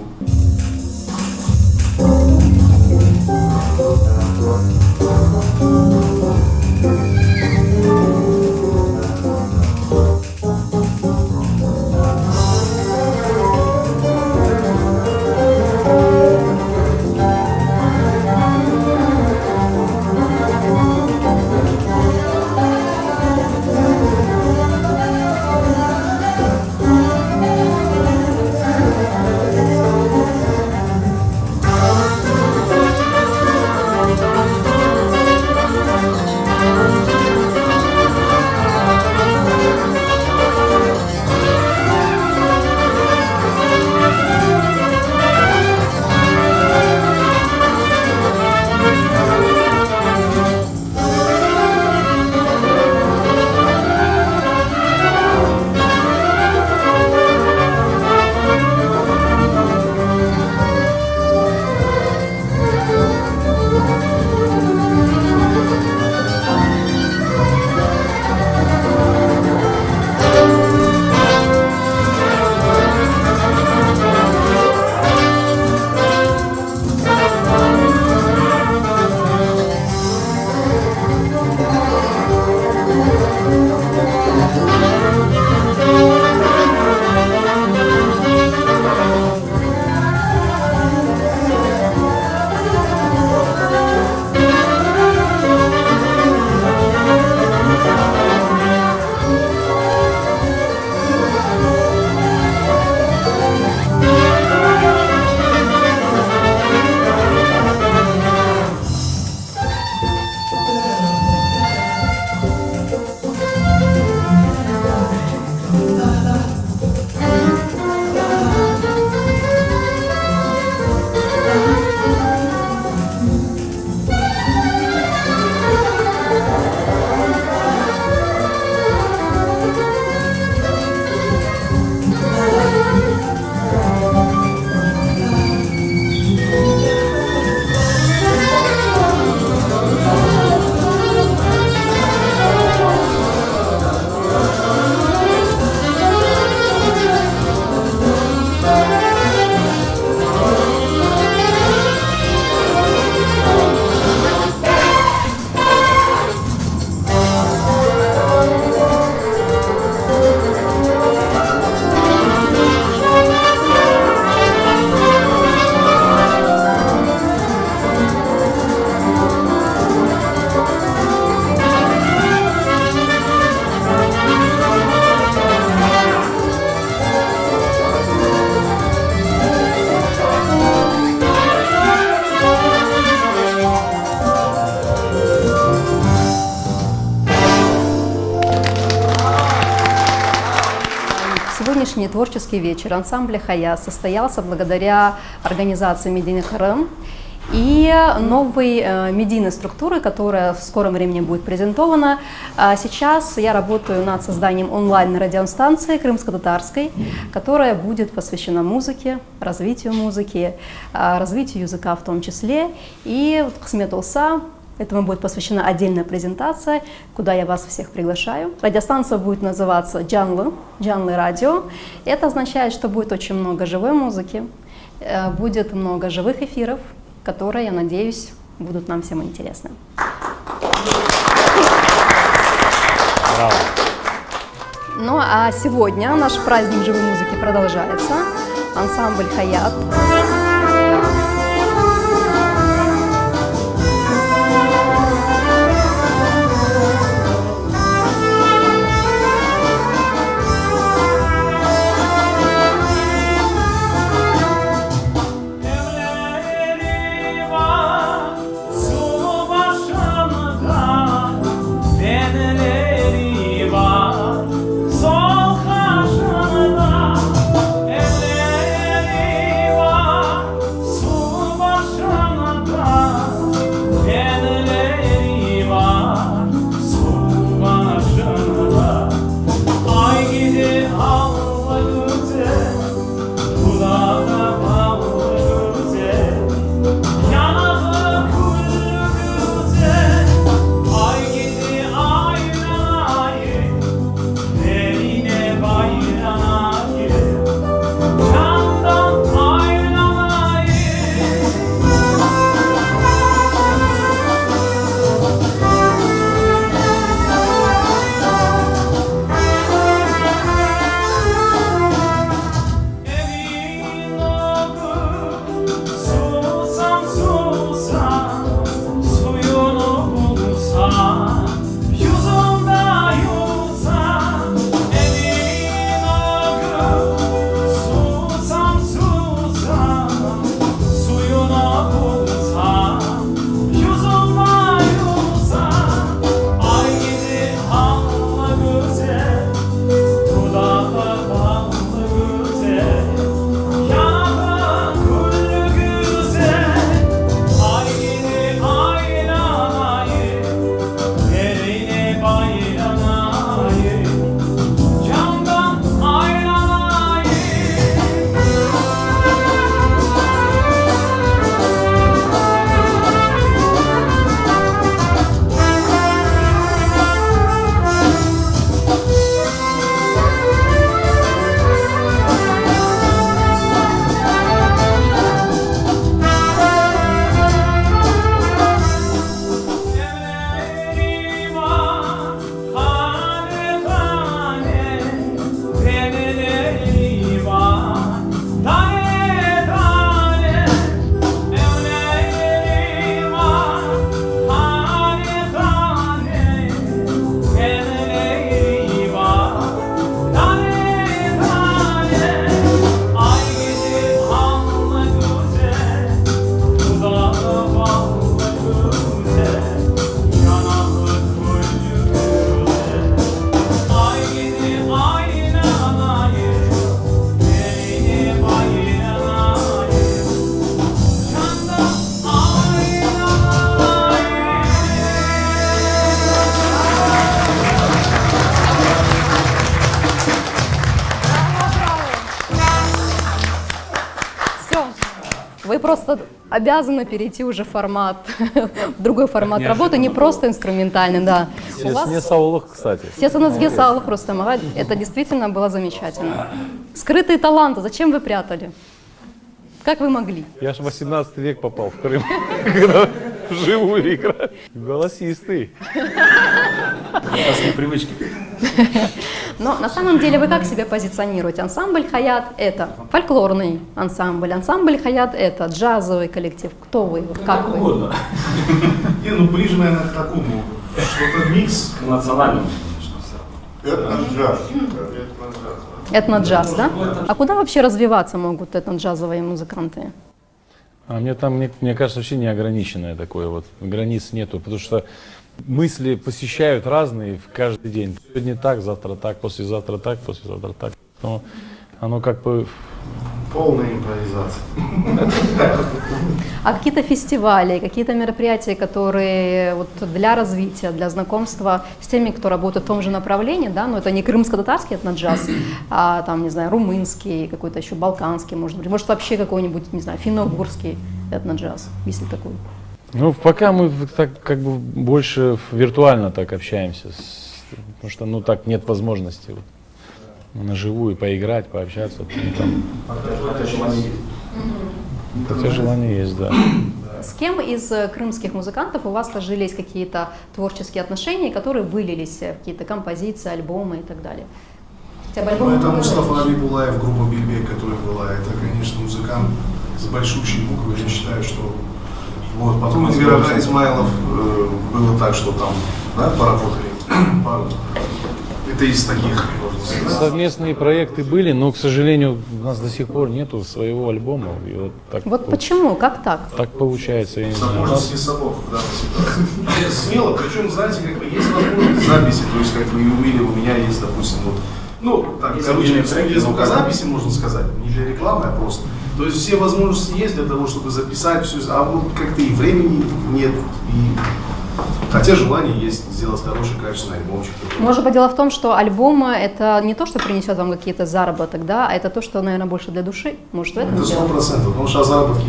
сегодняшний творческий вечер ансамбля «Хаят» состоялся благодаря организации «Медийный Крым» и новой медийной структуры, которая в скором времени будет презентована. Сейчас я работаю над созданием онлайн-радиостанции крымско-татарской, которая будет посвящена музыке, развитию музыки, развитию языка в том числе. И вот Кысмет Улса, этому будет посвящена отдельная презентация, куда я вас всех приглашаю. Радиостанция будет называться «Джанлы», «Джанлы радио». Это означает, что будет очень много живой музыки, будет много живых эфиров, которые, я надеюсь, будут нам всем интересны. Браво. Ну а сегодня наш праздник живой музыки продолжается. Ансамбль «Хаят». Вы просто обязаны перейти уже в формат, в другой формат работы, не просто инструментальный, да. У вас Не саулых, кстати. Сесаназге Саулах Рустам Ага, это действительно было замечательно. Скрытые таланты, зачем вы прятали? Как вы могли? Я ж в 18 век попал в Крым, когда вживую играю. Голосистый. Это с непривычки. Но на самом деле вы как себя позиционируете? Ансамбль «Хаят» — это фольклорный ансамбль, ансамбль «Хаят» — это джазовый коллектив. Кто вы? Вот как вы? Угодно. Не, ну ближе, наверное, к такому. Что-то микс. К национальному. Этно-джаз. Этно-джаз, да? А куда вообще развиваться могут этно-джазовые музыканты? А мне там, мне кажется, вообще неограниченное такое вот, границ нету, потому что мысли посещают разные в каждый день. Сегодня так, завтра так, послезавтра так, послезавтра так. Но оно как бы... Полная импровизация. А какие-то фестивали, какие-то мероприятия, которые вот для развития, для знакомства с теми, кто работает в том же направлении, да, но это не крымско-татарский этноджаз, а там, не знаю, румынский, какой-то еще балканский, может вообще какой-нибудь, не знаю, финно-угорский этноджаз, если такой. Ну, пока мы так как бы больше виртуально так общаемся, потому что, ну, так нет возможности вот, наживую поиграть, пообщаться. Ну, там. Хотя желание есть, да. С кем из крымских музыкантов у вас сложились какие-то творческие отношения, которые вылились в какие-то композиции, альбомы и так далее? Хотя бы альбомы Это тоже Мустафа есть. Абибулаев, группа Бильбек, которая была. Это, конечно, музыкант с большущей буквы. Я считаю, что... Вот. Потом Эдгархан Измайлов, было так, что там, да, поработали. Это из таких, можно сказать. Совместные проекты были, но, к сожалению, у нас до сих пор нету своего альбома. И вот так, Вот почему? Как так? так получается, я не знаю. Сапожинский совок в данной ситуации. Смело, причем, знаете, как бы есть возможность записи, то есть, как бы и у Вилли, у меня есть, допустим, вот, ну, так, короче, для звукозаписи, можно сказать, не для рекламы, а просто. То есть все возможности есть для того, чтобы записать все, а вот как-то и времени нет, и... Хотя желание есть сделать хороший, качественный альбомчик. Может быть, дело в том, что альбом это не то, что принесет вам какие-то заработок, да, а это то, что, наверное, больше для души. Может, в этом Это дело? 100%, потому что заработки...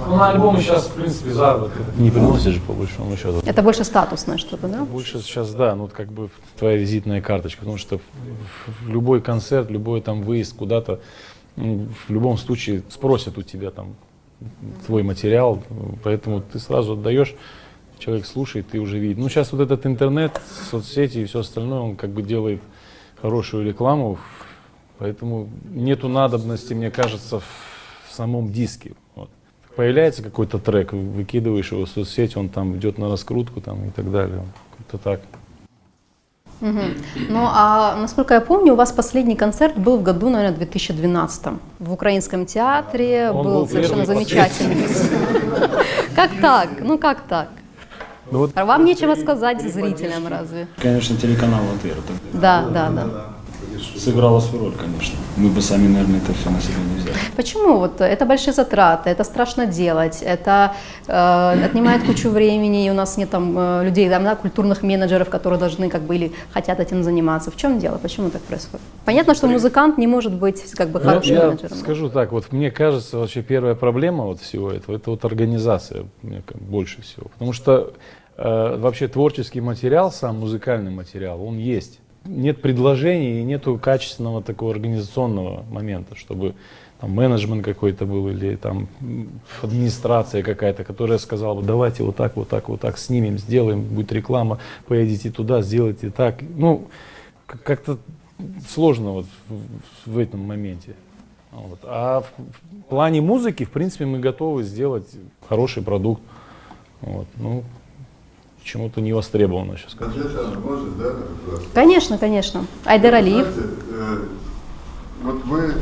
Ну, на альбомы сейчас, в принципе, заработок не приносит же, по большому счету. Это больше статусное что-то, да? Больше сейчас, да, ну, вот как бы твоя визитная карточка, потому что в любой концерт, любой там выезд куда-то, ну, в любом случае спросят у тебя там твой материал, поэтому ты сразу отдаешь, человек слушает, ты уже видишь. Ну, сейчас вот этот интернет, соцсети и все остальное, он как бы делает хорошую рекламу, поэтому нету надобности, мне кажется, в самом диске. Вот. Появляется какой-то трек, выкидываешь его в соцсети, он там идет на раскрутку там, и так далее. Как-то так. Ну, а насколько я помню, у вас последний концерт был в году, наверное, 2012 в Украинском театре, Он был был совершенно первый, замечательный. Как так? Ну, как так? Ну, вот А вам нечего сказать зрителям, разве? Конечно, телеканал «Отвер» Да. сыграла свою роль, конечно. Мы бы сами, наверное, это все на себя не взяли. Почему? Вот это большие затраты, это страшно делать, это отнимает кучу времени, и у нас нет там людей, там, да, культурных менеджеров, которые должны как бы или хотят этим заниматься. В чем дело? Почему так происходит? Понятно, что музыкант не может быть как бы хорошим я менеджером. скажу так, вот мне кажется, вообще первая проблема вот всего этого, это вот организация, мне больше всего. Потому что вообще творческий материал, сам музыкальный материал, он есть. Нет предложений и нету качественного такого организационного момента, чтобы там менеджмент какой-то был или там администрация какая-то, которая сказала бы, давайте вот так снимем, сделаем, будет реклама, поедете туда, сделайте так. Ну, как-то сложно вот в этом моменте. Вот. А в плане музыки, в принципе, мы готовы сделать хороший продукт. Вот. Ну, почему-то не востребовано сейчас. Ответ можно, да, на вопрос? Конечно. Айдар Алиев. Знаете, вот вы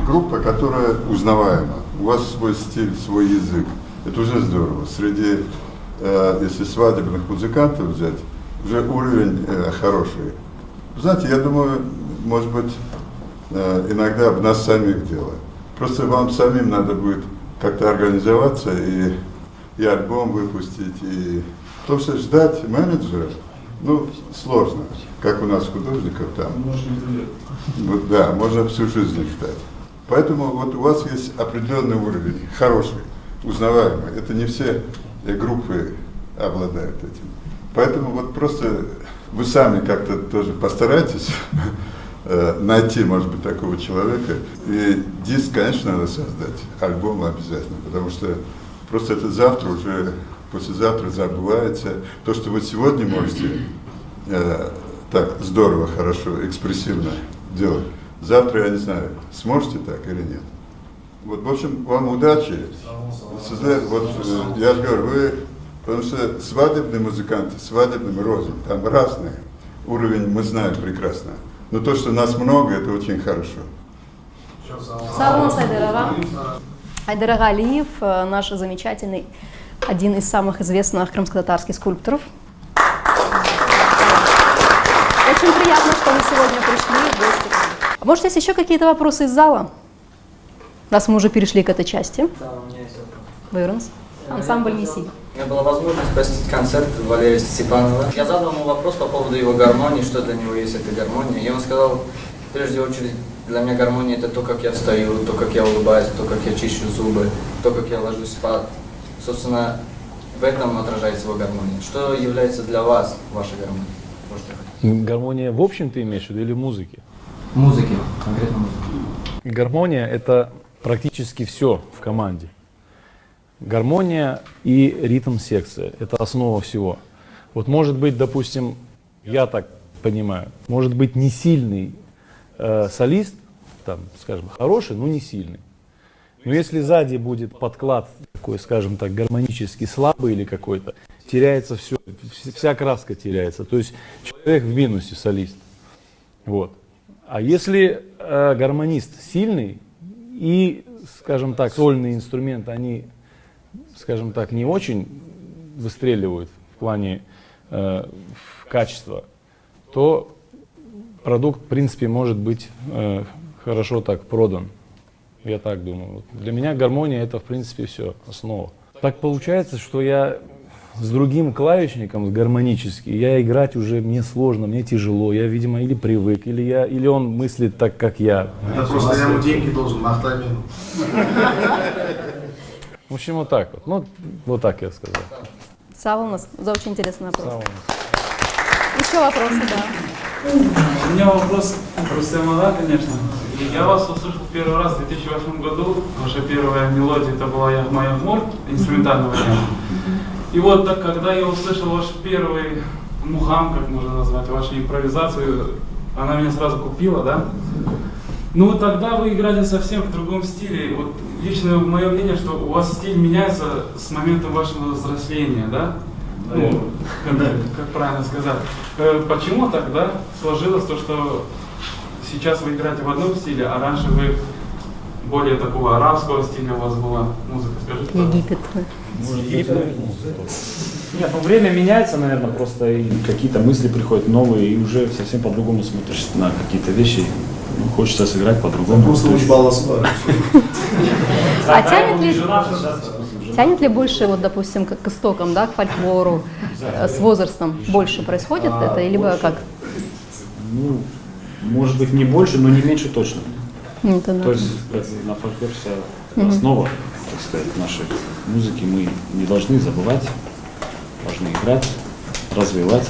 группа, которая узнаваема. У вас свой стиль, свой язык. Это уже здорово. Среди, если свадебных музыкантов взять, уже уровень хороший. Знаете, я думаю, может быть, иногда в нас самих дело. Просто вам самим надо будет как-то организоваться и альбом выпустить, и... Потому что ждать менеджера, ну, сложно, как у нас художников там. Вот, да, можно всю жизнь ждать. Поэтому вот у вас есть определенный уровень, хороший, узнаваемый. Это не все группы обладают этим. Поэтому вот просто вы сами как-то тоже постарайтесь найти, может быть, такого человека. И диск, конечно, надо создать, альбом обязательно, потому что просто это завтра уже... Послезавтра забывается. То, что вы сегодня можете так здорово, хорошо, экспрессивно делать, завтра, я не знаю, сможете так или нет. Вот, в общем, вам удачи. Вот, я же говорю, вы, потому что свадебные музыканты, свадебным розом, там разные. Уровень мы знаем прекрасно. Но то, что нас много, это очень хорошо. Сағыныз Айдар Алиев, наш замечательный, один из самых известных крымско-татарских скульпторов. Очень приятно, что вы сегодня пришли в гости. А может, есть еще какие-то вопросы из зала? Раз мы уже перешли к этой части. Да, у меня есть вопрос. Вырнс. Ансамбль «Неси». У меня была возможность посетить концерт Валерия Степанова. Я задал ему вопрос по поводу его гармонии, что для него есть эта гармония. И он сказал, прежде очередь, для меня гармония это то, как я встаю, то, как я улыбаюсь, то, как я чищу зубы, то, как я ложусь спать. Собственно, в этом отражается его гармония. Что является для вас вашей гармонией? Гармония в общем ты имеешь в виду или в музыке? Музыки, конкретно музыки. Гармония — это практически все в команде. Гармония и ритм-секция — это основа всего. Вот может быть, допустим, я так понимаю, может быть не сильный солист, там, скажем, хороший, но не сильный. Но если сзади будет подклад такой, скажем так, гармонически слабый или какой-то, теряется все, вся краска теряется. То есть человек в минусе, солист. Вот. А если гармонист сильный и, скажем так, сольные инструменты, они, скажем так, не очень выстреливают в плане качества, то продукт, в принципе, может быть хорошо так продан. Я так думаю. Вот для меня гармония — это, в принципе, все, основа. Так получается, что я с другим клавишником, гармонически, я играть уже мне сложно, мне тяжело. Я, видимо, или привык, или он мыслит так, как я. Это просто я ему деньги должен на автомобиль. В общем, вот так вот. Ну, вот так я сказал. Саволнас, за очень интересный вопрос. Саволнас. Еще вопросы, да. У меня вопрос к Рустему, да, конечно. Я вас услышал первый раз в 2008 году. Ваша первая мелодия это была «Ягма Ягмур», инструментальный вариант. И вот так, когда я услышал ваш первый мухам, как можно назвать, вашу импровизацию, она меня сразу купила, да? Ну тогда вы играли совсем в другом стиле. Вот лично мое мнение, что у вас стиль меняется с момента вашего взросления, да? Ну, как правильно сказать. Почему тогда сложилось то, что сейчас вы играете в одном стиле, а раньше вы более такого арабского стиля у вас была музыка? Скажите, Египет. Нет, ну время меняется, наверное, просто и какие-то мысли приходят новые, и уже совсем по-другому смотришь на какие-то вещи. Ну, хочется сыграть по-другому. Просто очень балансовать. А тянет ли больше, вот, допустим, к истокам, да, к фольклору, с возрастом больше происходит это, или как? Ну, может быть, не больше, но не меньше точно. Это да. То есть на фольклор вся основа, так сказать, нашей музыки мы не должны забывать, должны играть, развивать.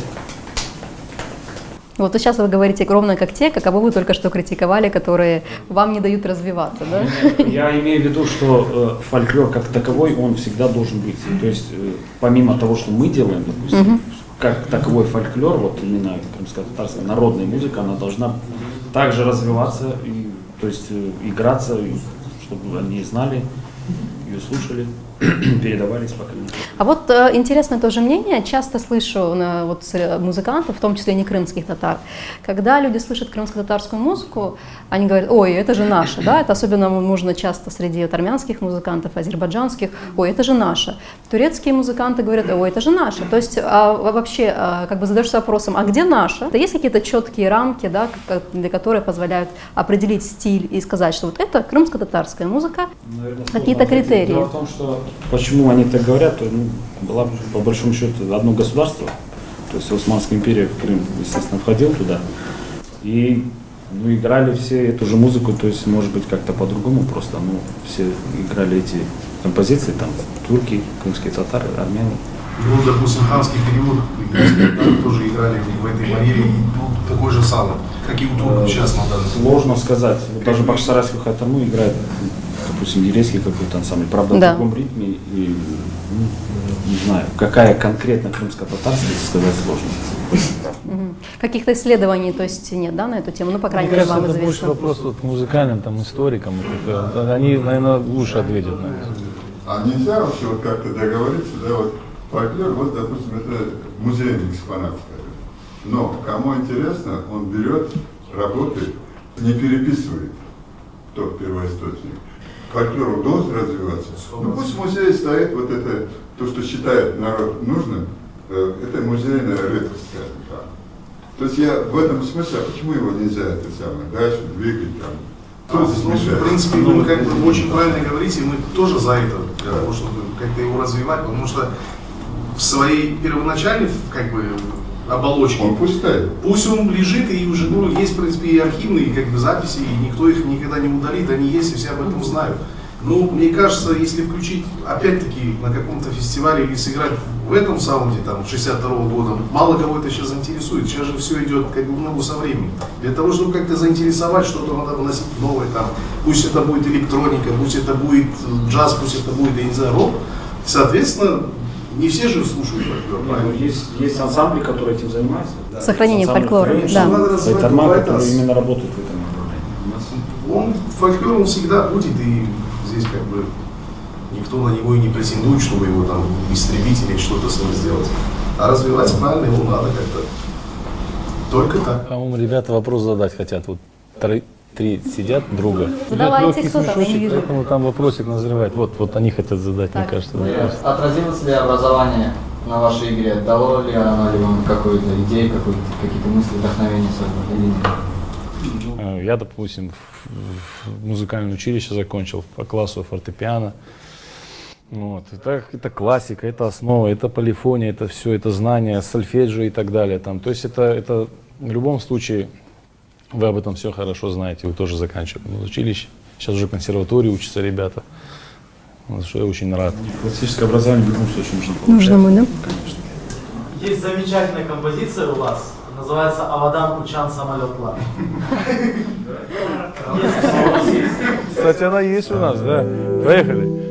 Вот сейчас вы говорите ровно как те, кого вы только что критиковали, которые вам не дают развиваться, да? Я имею в виду, что фольклор как таковой, он всегда должен быть. То есть помимо того, что мы делаем, допустим, как таковой фольклор, вот именно крымско-татарская народная музыка, она должна также развиваться, и, то есть играться, и, чтобы они знали, ее слушали, передавались поколению. А вот интересное тоже мнение, часто слышу вот, музыкантов, в том числе не крымских татар, когда люди слышат крымско-татарскую музыку, они говорят: ой, это же наше, да, это особенно можно часто среди вот, армянских музыкантов, азербайджанских, ой, это же наше. Турецкие музыканты говорят: ой, это же наше. То есть вообще как бы задаешься вопросом, а где наше? Есть какие-то четкие рамки, да, для которые позволяют определить стиль и сказать, что вот это крымско-татарская музыка, какие-то критерии? Дело в том, что почему они так говорят, то была по большому счету одно государство, то есть Османская империя, в Крым, естественно, входил туда, и играли все эту же музыку, то есть, может быть, как-то по-другому просто, все играли эти композиции, там, турки, крымские татары, армяне. Ну, допустим, ханский период, там тоже играли в этой манере, такой же самый, как и у турков сейчас на данный момент. Сложно сказать, вот даже Бахчисарайскую хатаму играет, допустим, еврейский какой-то ансамбль, правда, Да. в другом ритме, и не знаю, какая конкретно крымско-татарская, сказать сложно. Каких-то исследований, то есть нет, да, на эту тему, ну, по крайней Мне мере, кажется, вам это больше известно. вопрос вот к музыкальным, там, историкам. Они, наверное, лучше ответят на это. А нельзя вообще вот как-то договориться, да, вот фольклор, вот, допустим, это музейный экспонат, скажем. Но кому интересно, он берет, работает, не переписывает тот первоисточник. Фольклор должен развиваться. Ну пусть в музее стоит вот это, то, что считает народ нужным, это музейная редкость, скажем так. То есть я в этом смысле, а почему его нельзя это самое дальше двигать там? Кто здесь мешает? В принципе, вы как бы очень правильно говорите, мы тоже за это, для того, чтобы как-то его развивать, потому что в своей первоначальной как бы оболочке, Он пустой. пусть он лежит, и уже, ну, есть, в принципе, и архивные как бы записи, и никто их никогда не удалит, они есть, и все об этом знают. Ну, мне кажется, если включить, опять-таки, на каком-то фестивале или сыграть в этом саунде, там, 62-го года, мало кого это сейчас заинтересует. Сейчас же все идет как бы в ногу со временем. Для того, чтобы как-то заинтересовать, что-то надо вносить новое, там, пусть это будет электроника, пусть это будет джаз, пусть это будет, я не знаю, рок. Соответственно, не все же слушают фольклор, правильно? Есть ансамбли, которые этим занимаются. Сохранением Ансамбль фольклора, «Украина», да. Надо развивать Байтерман, новый которые таз. именно работают в этом направлении. Фольклор он всегда будет, и здесь как бы никто на него и не претендует, чтобы его там истребить или что-то с ним сделать. А развивать правильно его надо как-то. Только так. По-моему, ребята вопрос задать хотят. Вот три сидят друга. Задавайте, Ребят, легкий кто там, я не смешочек, вижу. поэтому там вопросик назревает. Вот они хотят задать, мне кажется. вопрос. Отразилось ли образование на вашей игре? Дало ли оно ли вам какую-то идею, какие-то мысли, вдохновение своего или нет? Я, допустим, в музыкальное училище закончил по классу фортепиано. Вот. Это классика, это основа, это полифония, это все, это знания, сольфеджио и так далее. Там. То есть это в любом случае, вы об этом все хорошо знаете, вы тоже заканчивали училище. Сейчас уже в консерватории учатся ребята. Вот, что я очень рад. Классическое образование в любом случае нужно получать. Нужно мы, да? Есть замечательная композиция у вас, называется «Авадан Учан самолет Ла». Кстати, она есть у нас, да? Поехали.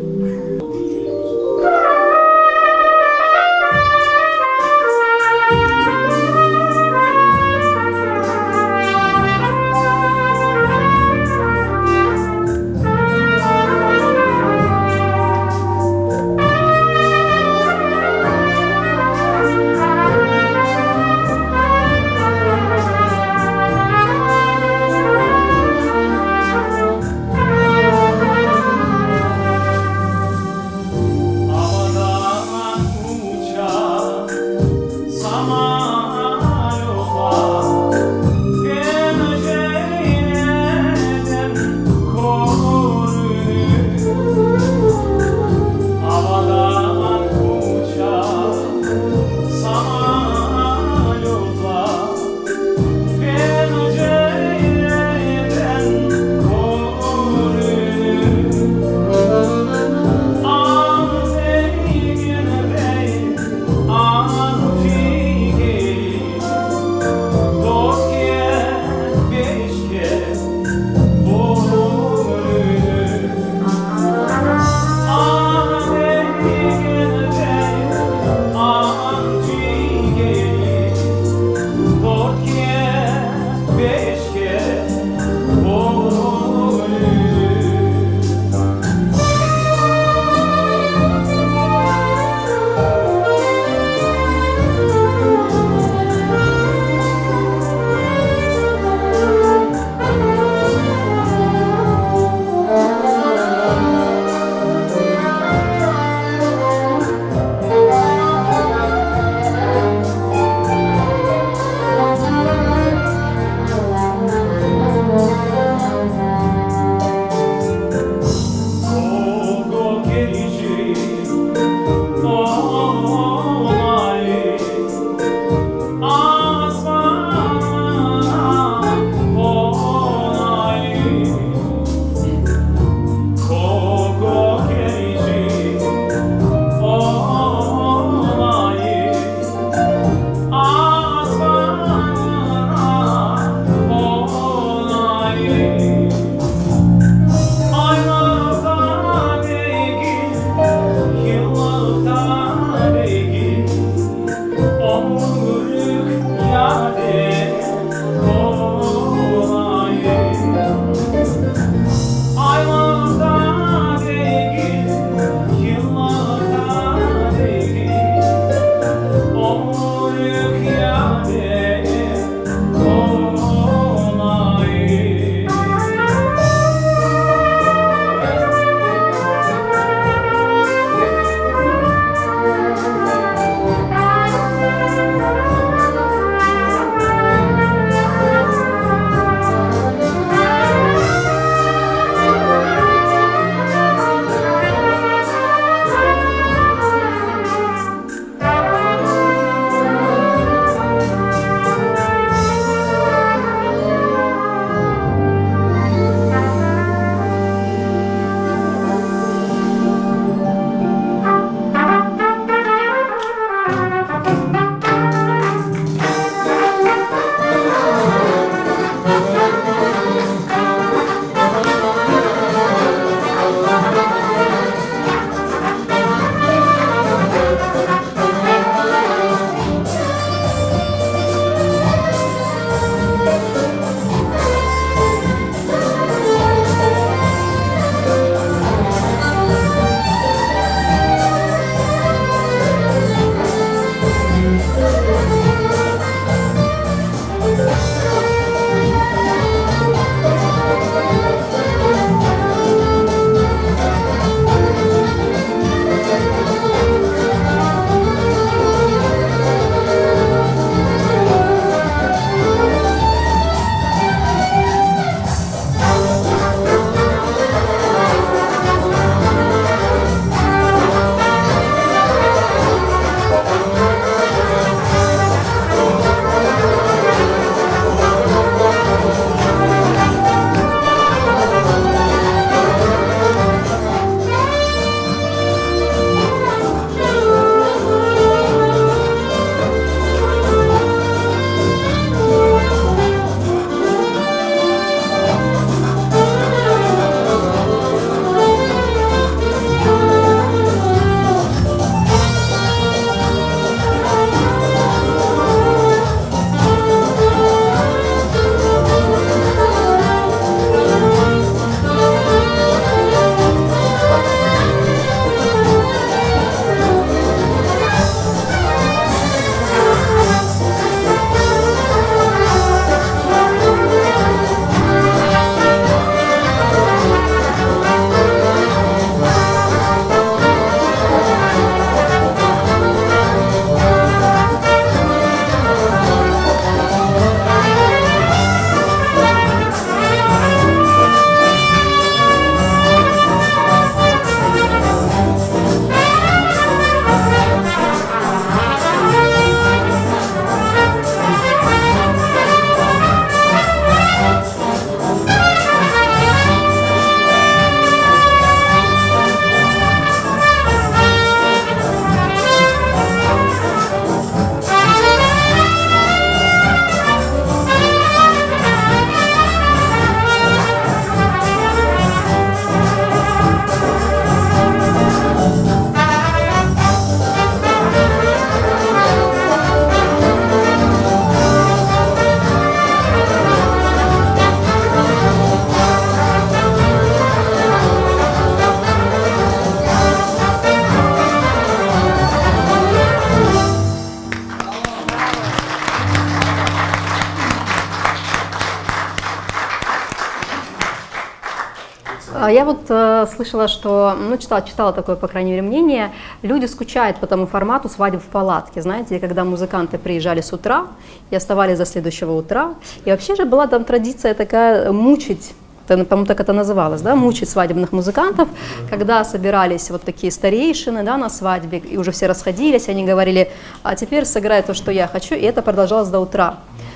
А я вот слышала, что, ну, читала такое, по крайней мере, мнение, люди скучают по тому формату свадеб в палатке, знаете, когда музыканты приезжали с утра и оставались до следующего утра. И вообще же была там традиция такая мучить, по-моему, так это называлось, да, мучить свадебных музыкантов, когда собирались вот такие старейшины, да, на свадьбе, и уже все расходились, они говорили, а теперь сыграй то, что я хочу, и это продолжалось до утра.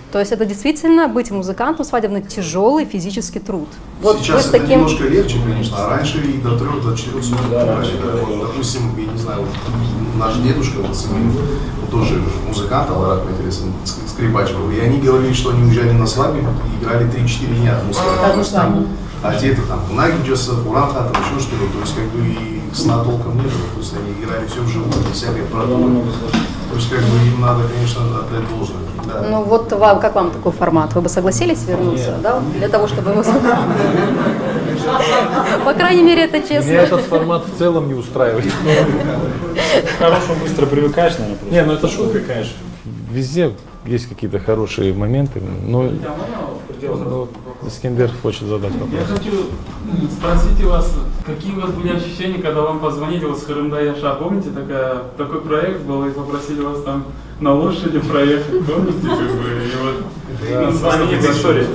То есть это действительно быть музыкантом свадебный тяжелый физический труд. Вот Сейчас с это таким... немножко легче, конечно, а раньше и до 3, до 4 суток играли. Вот, допустим, я не знаю, вот наш дедушка, вот, он тоже музыкант, Аларат Метресен, скрипач был, и они говорили, что они уезжали на свадьбу и играли 3-4 дня. А те-то там Нагиджаса, Буранха, там еще что-то, то есть как бы и сна толком не было, то есть они играли все вживую, всякое продумано. То есть как бы им надо, конечно, отдать должное. Да. Ну вот вам, как вам такой формат? Вы бы согласились вернуться, да? Для того, чтобы его... По крайней мере, это честно. Меня этот формат в целом не устраивает. К хорошему быстро привыкаешь, наверное, просто. Не, ну это шутка, конечно. Везде есть какие-то хорошие моменты, но Искендер хочет задать вопрос. Я хочу спросить у вас, какие у вас были ощущения, когда вам позвонили вот с Хырымда Яша? Помните, такой проект был, и попросили вас там на лошади проехать, помните? И вот знаменитая история.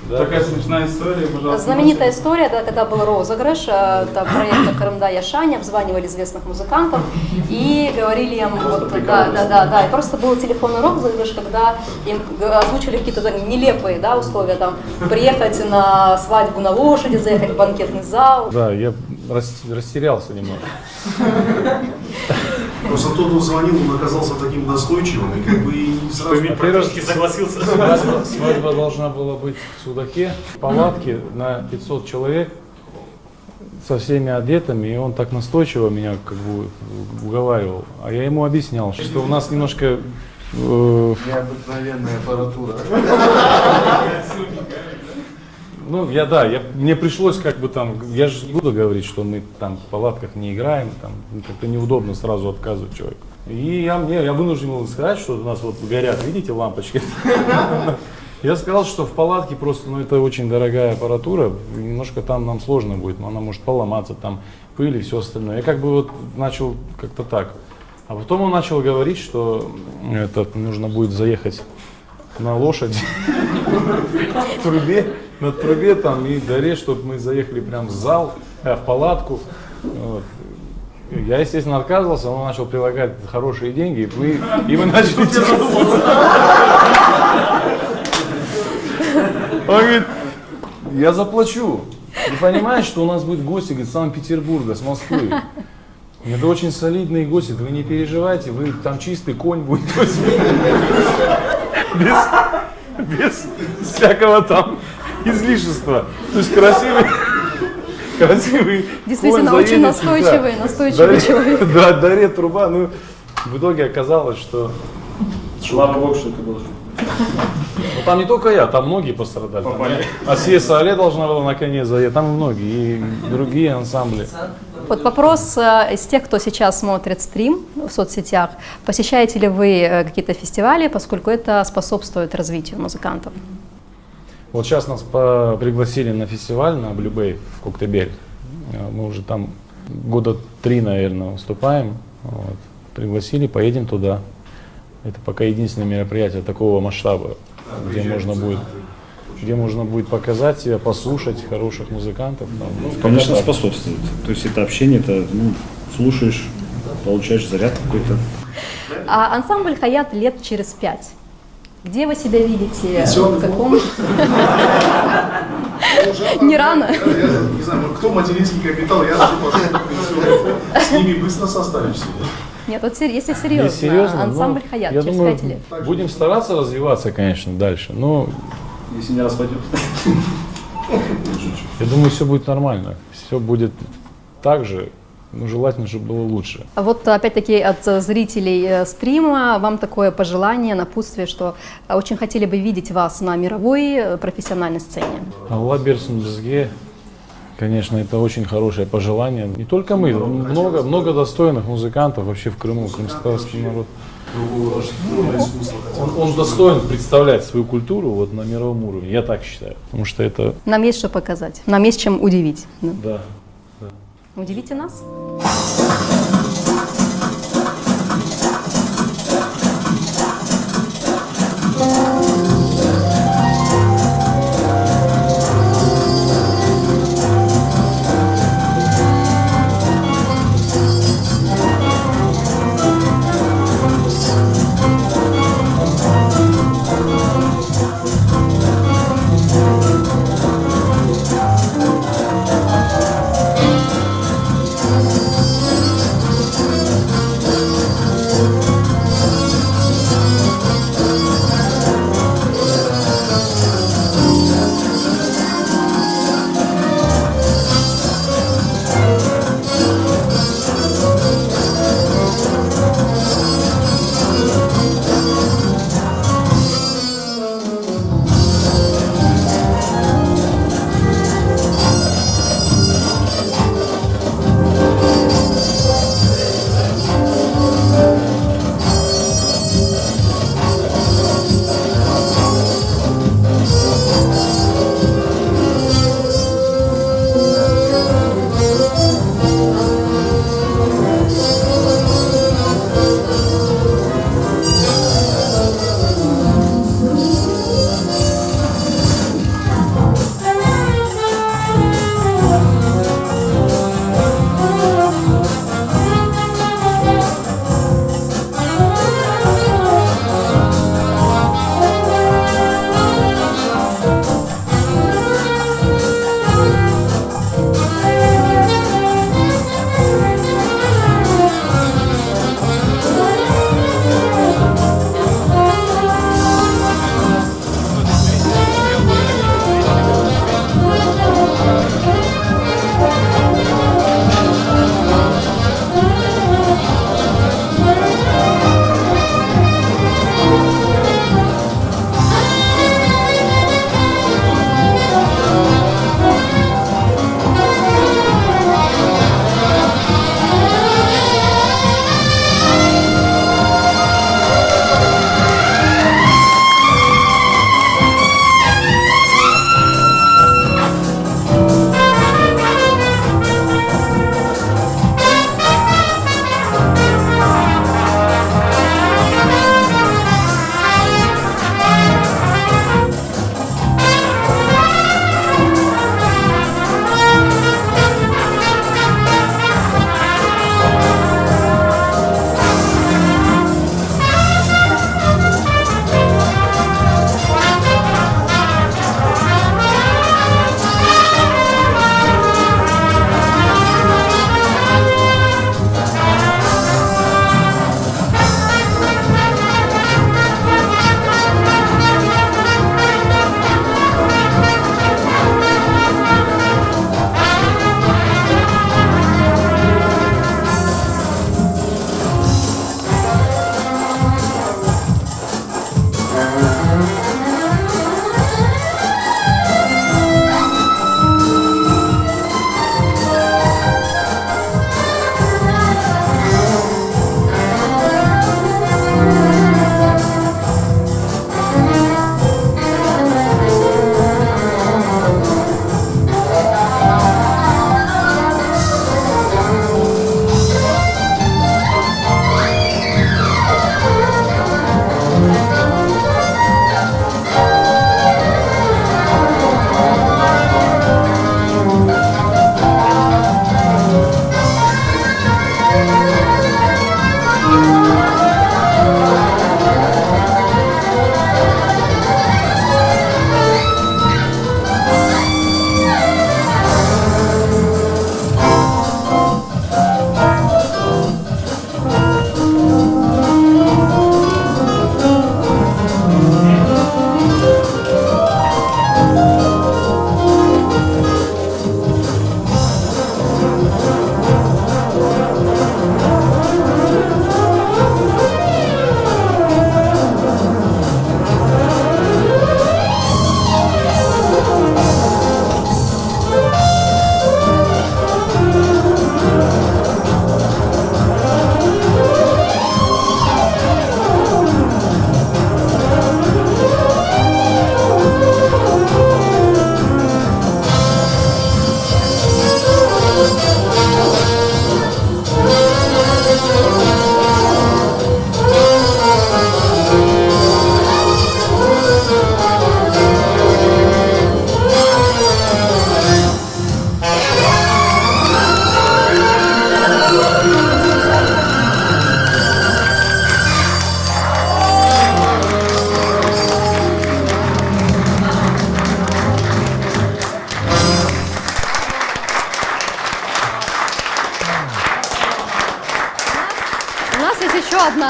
Такая смешная история, пожалуйста. Знаменитая история, да, когда был розыгрыш проекта Хырымда Яшань, обзванивали известных музыкантов и говорили им, вот, да, и просто был телефонный розыгрыш, когда им озвучивали какие-то нелепые, да, условия, там, приехать на свадьбу на лошади, заехать в банкетный зал. Да, я растерялся немного. Просто тот, кто звонил, он оказался таким настойчивым, и как бы и сразу... Практически согласился. Свадьба должна была быть в Судаке, в палатке на 500 человек, со всеми одетыми, и он так настойчиво меня как бы уговаривал. А я ему объяснял, что у нас немножко... Необыкновенная аппаратура. Ну, мне пришлось как бы там, я же буду говорить, что мы там в палатках не играем, там как-то неудобно сразу отказывать человеку. И я вынужден был сказать, что у нас вот горят, видите, лампочки. Я сказал, что в палатке просто, ну, это очень дорогая аппаратура, немножко там нам сложно будет, она может поломаться, там пыль и все остальное. Я как бы вот начал как-то так. А потом он начал говорить, что нужно будет заехать на лошади на трубе там и горе, чтобы мы заехали прям в зал, в палатку. Вот. Я, естественно, отказывался, он начал прилагать хорошие деньги, и мы начали тянуться. Он говорит, я заплачу. Ты понимаешь, что у нас будет гости из Санкт-Петербурга, с Москвы. Это очень солидные гости, вы не переживайте, вы там чистый конь будет. Без всякого там излишества. То есть красивый Действительно, конь очень заедет, настойчивый человек. Да, дарит труба. Ну, в итоге оказалось, что... Слава Богу, что это было. Ну, там не только я, там многие пострадали. Там, Асия Сале должна была на коне заехать, там многие, и другие ансамбли. Вот вопрос из тех, кто сейчас смотрит стрим в соцсетях. Посещаете ли вы какие-то фестивали, поскольку это способствует развитию музыкантов? Вот сейчас нас пригласили на фестиваль на Blue Bay в Коктебель. Мы уже там года 3, наверное, выступаем. Вот. Пригласили, поедем туда. Это пока единственное мероприятие такого масштаба, где можно будет показать себя, послушать хороших музыкантов. Там, Конечно, способствует. То есть это общение, это слушаешь, получаешь заряд какой-то. А ансамбль «Хаят» лет через 5. Где вы себя видите? В каком? Не рано. Я не знаю, кто материнский капитал, я даже пошел в пенсионный. С ними быстро составишься. Нет, вот если серьезно, ансамбль «Хаят» я через думаю, 5 лет. будем стараться развиваться, конечно, дальше, но Если не распадем. я думаю, все будет нормально, все будет так же, но желательно, чтобы было лучше. А вот опять-таки от зрителей стрима вам такое пожелание, напутствие, что очень хотели бы видеть вас на мировой профессиональной сцене. Алла берсін бізге Конечно, это очень хорошее пожелание. Не только мы, много достойных музыкантов вообще в Крыму, крымско-татарский народ. Он достоин представлять свою культуру вот на мировом уровне, я так считаю. Потому что это... Нам есть что показать, нам есть чем удивить. Да. Удивите нас.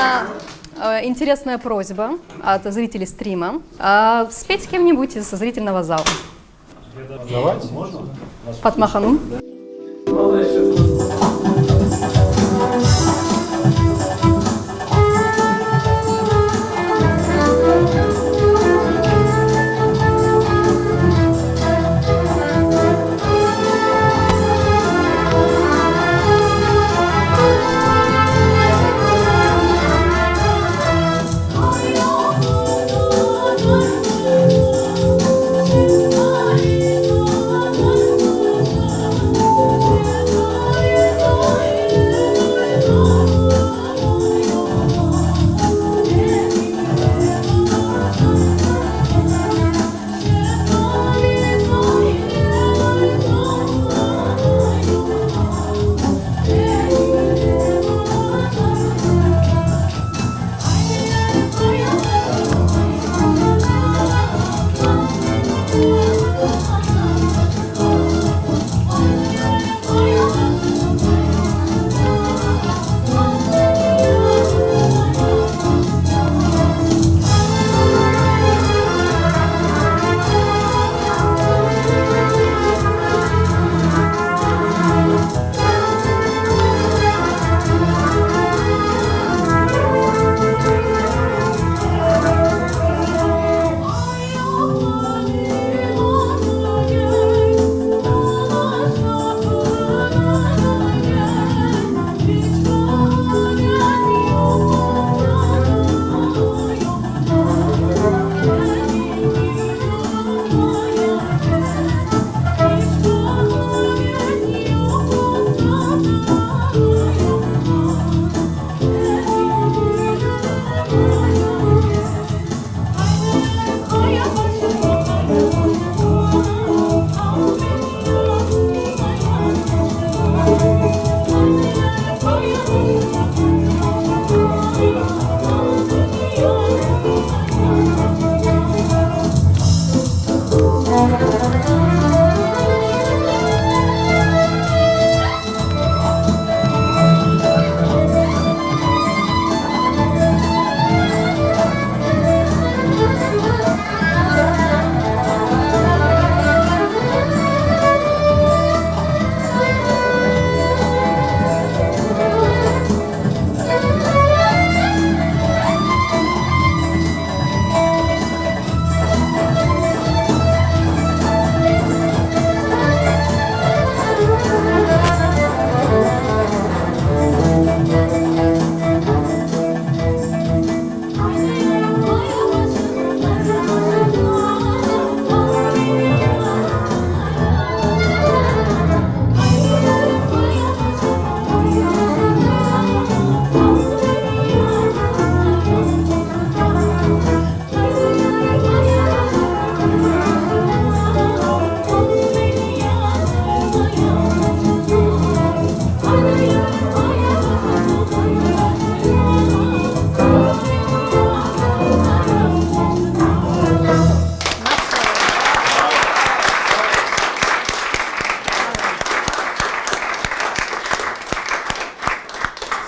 меня интересная просьба от зрителей стрима спеть с кем-нибудь из зрительного зала. Давайте. Фатмаханум.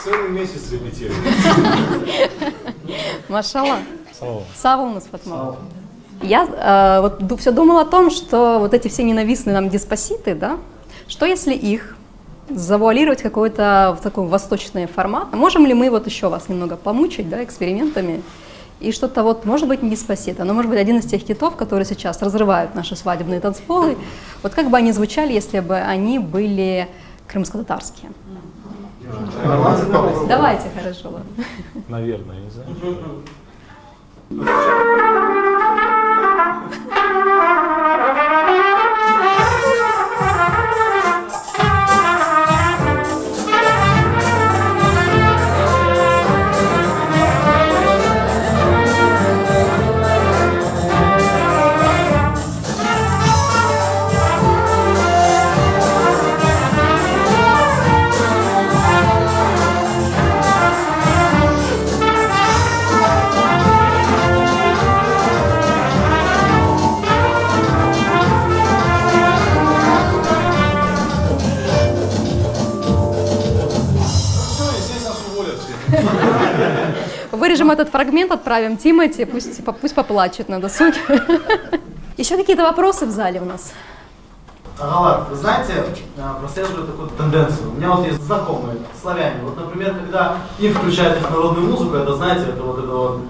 Целый месяц репетировали. Машалла. Салам. Савулнус Фатма. Я все думала о том, что вот эти все ненавистные нам диспоситы, да, что если их завуалировать какой-то в такой восточный формат? Можем ли мы вот еще вас немного помучить, да, экспериментами? И что-то вот, может быть, не диспосит, но может быть один из тех хитов, которые сейчас разрывают наши свадебные танцполы. Вот как бы они звучали, если бы они были крымско-татарские? Давайте, хорошо, ладно. Наверное, я не знаю. вырежем этот фрагмент, отправим Тимати, пусть поплачет на досуге. Еще какие-то вопросы в зале у нас? Галат, вы знаете, прослеживаю такую тенденцию. У меня вот есть знакомые славяне. Вот, например, когда им включают их народную музыку, это, знаете, это вот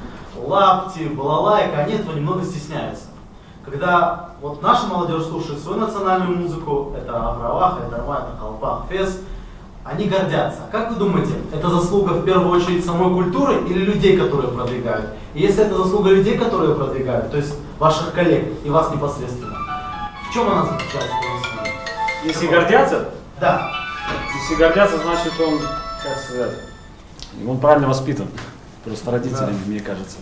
лапти, балалайка, они этого немного стесняются. Когда вот наша молодежь слушает свою национальную музыку, это Авраваха, это Арма, это Колпак, Фес, они гордятся. Как вы думаете, это заслуга в первую очередь самой культуры или людей, которые продвигают? И если это заслуга людей, которые продвигают, то есть ваших коллег и вас непосредственно, в чем она заключается? Если гордятся? Да. Если гордятся, значит он, как сказать, он правильно воспитан. Просто родителями, мне кажется.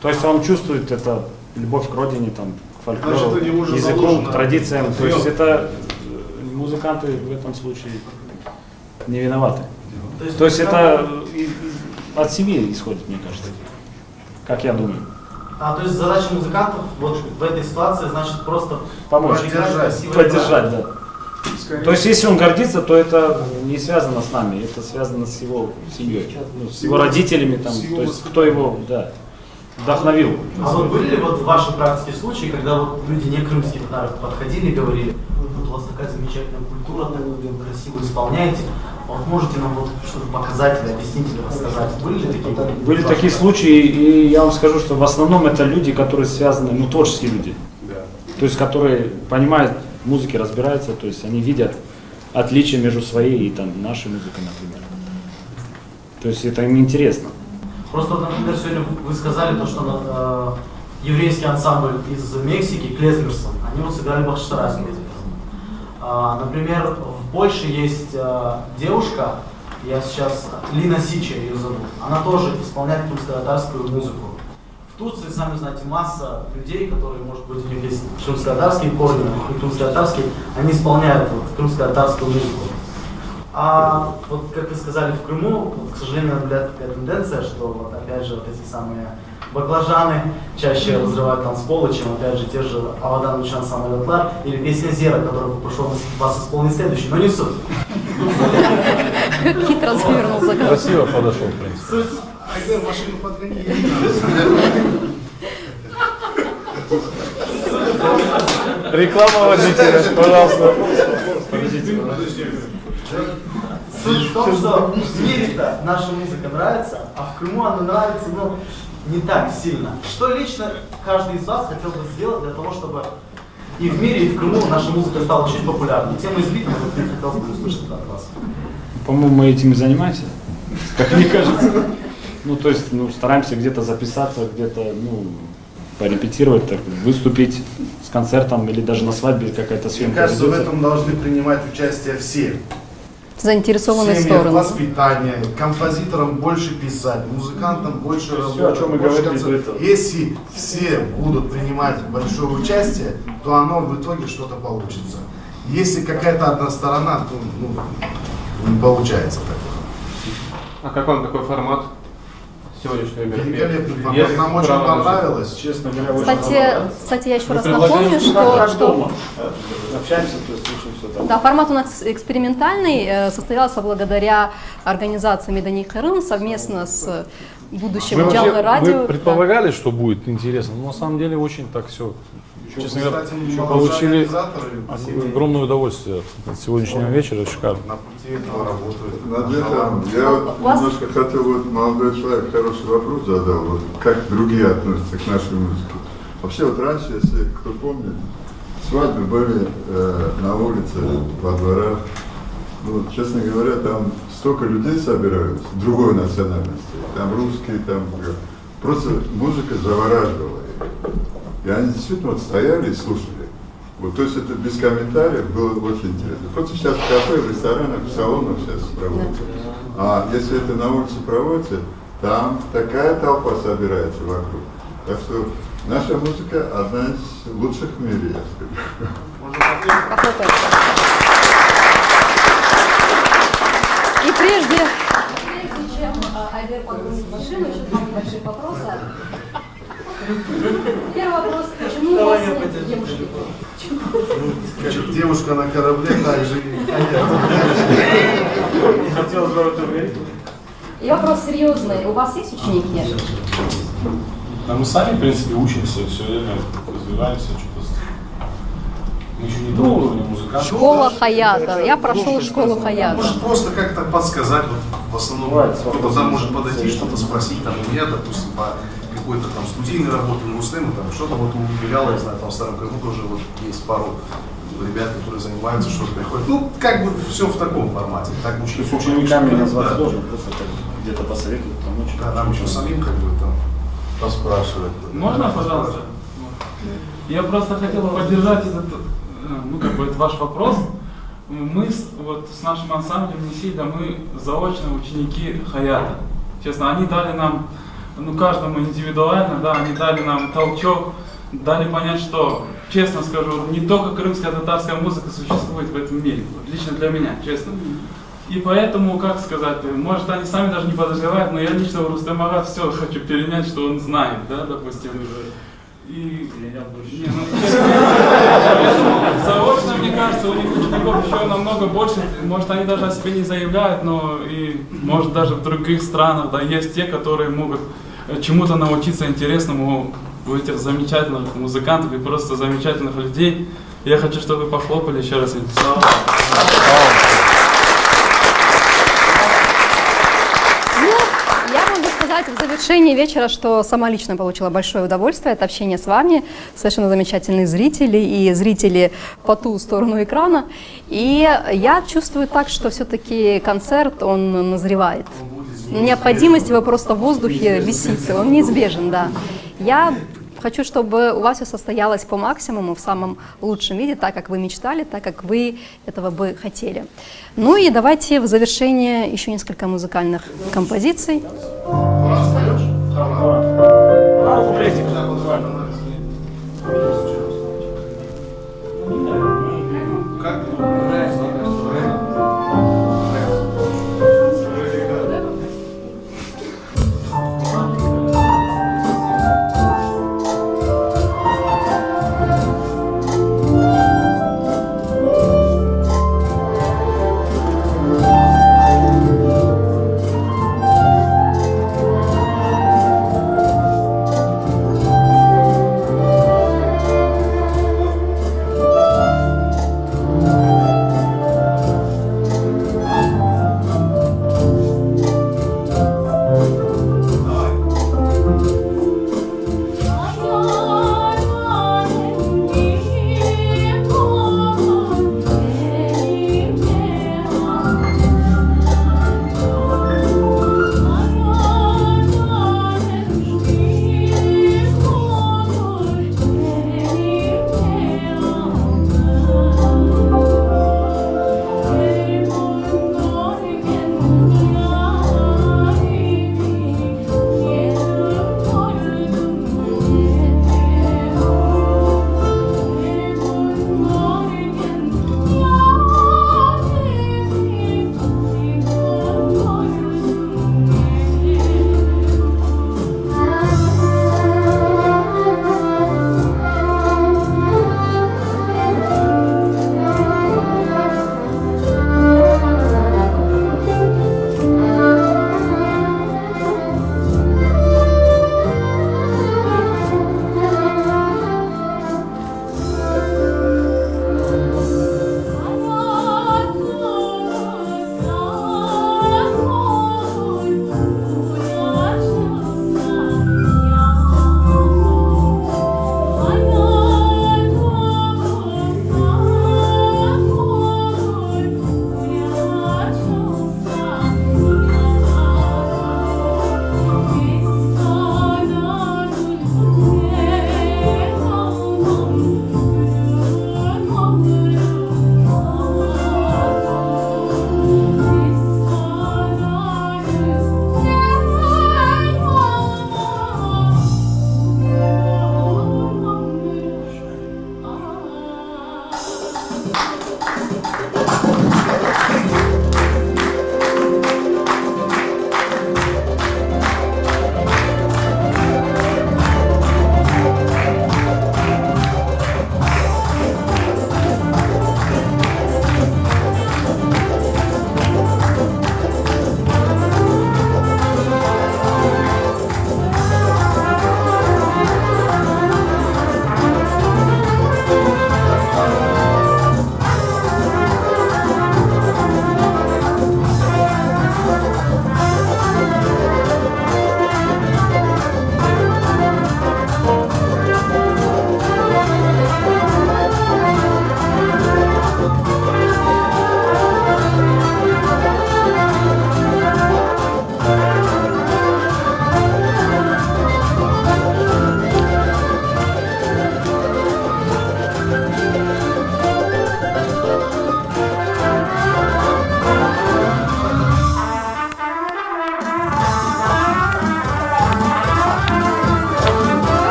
То есть он чувствует это любовь к родине, там, к фольклору, Значит, у него уже языку, заложено. к традициям. То есть это музыканты в этом случае не виноваты. То есть это от семьи исходит, мне кажется. Как я думаю. То есть задача музыкантов вот в этой ситуации, значит, просто Помочь. Поддержать, да. То есть если он гордится, то это не связано с нами, это связано с его семьей, ну, с его родителями, там, то есть кто его, да, вдохновил. А вот были ли вот в вашей практике случаи, когда вот люди не крымских народов подходили и говорили, вот у вас такая замечательная культура, так вы красиво исполняете, вот можете нам вот что-то показать или объяснить или рассказать? Были ли такие? Были такие случаи, и я вам скажу, что в основном это люди, которые связаны, ну, творческие люди, то есть которые понимают в музыке, разбираются, то есть они видят отличия между своей и там нашей музыкой, например. То есть это им интересно. Просто, например, сегодня вы сказали то, что еврейский ансамбль из Мексики, Клезмерсон, они вот сыграли Бахчисарайский Клезмерсон. Например, в Польше есть девушка, я сейчас, Лина Сича ее зовут, она тоже исполняет крымско-татарскую музыку. В Турции, сами знаете, масса людей, которые, может быть, у них есть крымско-татарские корни, и крымско-татарские, они исполняют вот крымско-татарскую музыку. А вот, как вы сказали, в Крыму, вот, к сожалению, наблюдается такая тенденция, что, вот, опять же, вот эти самые баклажаны чаще разрывают танцполы, чем, опять же, те же Авадан Учан Самолетлар или песня Зера, которую попрошу вас исполнить следующий, но не суть. Как хитро завернулся. Красиво подошел, в принципе. Айдер, машину подгони. Реклама водителя, пожалуйста. Суть в том, что в мире-то наша музыка нравится, а в Крыму она нравится, ну, не так сильно. Что лично каждый из вас хотел бы сделать для того, чтобы и в мире, и в Крыму наша музыка стала чуть популярнее? Тема избитая, вот я хотел бы услышать от вас. По-моему, мы этим и занимаемся, как мне кажется. Ну, то есть, ну, стараемся где-то записаться, где-то, ну, порепетировать, так, выступить с концертом или даже на свадьбе какая-то съемка. Мне кажется, в этом должны принимать участие все. Заинтересованные Семьи, стороны. воспитание, композиторам больше писать, музыкантам больше Всё, работать. о чем мы больше говорили до концертов. этого. Если все будут принимать большое участие, то оно в итоге что-то получится. Если какая-то одна сторона, то не получается такого. А как вам такой формат сегодняшнего мероприятия? Великолепный формат. Нам очень понравилось. Честно говоря, очень Кстати, я еще раз предлагаем, напомню, как что дома. Общаемся, то есть слушаем все там. да, формат у нас экспериментальный, состоялся благодаря организации Медани Крым совместно с будущим Джаллы радио. Мы предполагали, что будет интересно, но на самом деле очень так все. Честно говоря, получили огромное удовольствие от сегодняшнего вечера, шикарно. На пути этого работают. Надежда, я вот немножко хотел, вот молодой человек хороший вопрос задал, вот как другие относятся к нашей музыке. Вообще вот раньше, если кто помнит, свадьбы были на улице, во дворах. Ну, честно говоря, там столько людей собираются, другой национальности, там русские, там просто музыка завораживала их. И они действительно вот стояли и слушали. Вот, то есть это без комментариев было очень интересно. Просто сейчас в кафе, в ресторанах, в салонах сейчас проводится. А если это на улице проводится, там такая толпа собирается вокруг. Так что наша музыка одна из лучших в мире, я скажу. И прежде чем Айдер погрузит машину, еще два небольших вопроса. Первый вопрос, почему у вас нет девушки? Как девушка на корабле, так же и Хотелось бы об этом говорить. И вопрос серьезный. У вас есть ученики? А мы сами, в принципе, учимся, все время развиваемся, что-то. Мы еще не до уровня музыкантов. Школа Хаята. Я прошел школу Хаята. Может просто как-то подсказать, вот в основном кто-то там может подойти, что-то спросить, там у меня, допустим, по какой-то там студийной работе у Рустема, там что-то вот у Беляла, я знаю, там в Старом Крыму тоже вот есть пару ребят, которые занимаются, что-то приходят. Ну, как бы все в таком формате. Так То есть учениками назвать сложно, просто как где-то посоветовать, помочь. Да, нам еще самим как бы там поспрашивать. Можно, пожалуйста? Я просто хотел поддержать этот, ну, как бы, этот ваш вопрос. Мы вот с нашим ансамблем Несида, мы заочно ученики Хаята. Честно, они дали нам, ну, каждому индивидуально, да, они дали нам толчок, дали понять, что, честно скажу, не только крымская татарская музыка существует в этом мире, лично для меня, честно. И поэтому, как сказать, может, они сами даже не подозревают, но я лично у Рустема Ага все хочу перенять, что он знает, да, допустим. И не, ну, заочно, мне кажется, у них учеников еще намного больше, может, они даже о себе не заявляют, но и, может, даже в других странах, да, есть те, которые могут чему-то научиться интересному у этих замечательных музыкантов и просто замечательных людей. Я хочу, чтобы вы похлопали еще раз. В завершении вечера, что сама лично получила большое удовольствие от общения с вами, совершенно замечательные зрители и зрители по ту сторону экрана. И я чувствую так, что все-таки концерт, он назревает. Необходимость его просто в воздухе висит, он неизбежен, да. Я хочу, чтобы у вас все состоялось по максимуму, в самом лучшем виде, так, как вы мечтали, так, как вы этого бы хотели. Ну и давайте в завершение еще несколько музыкальных композиций.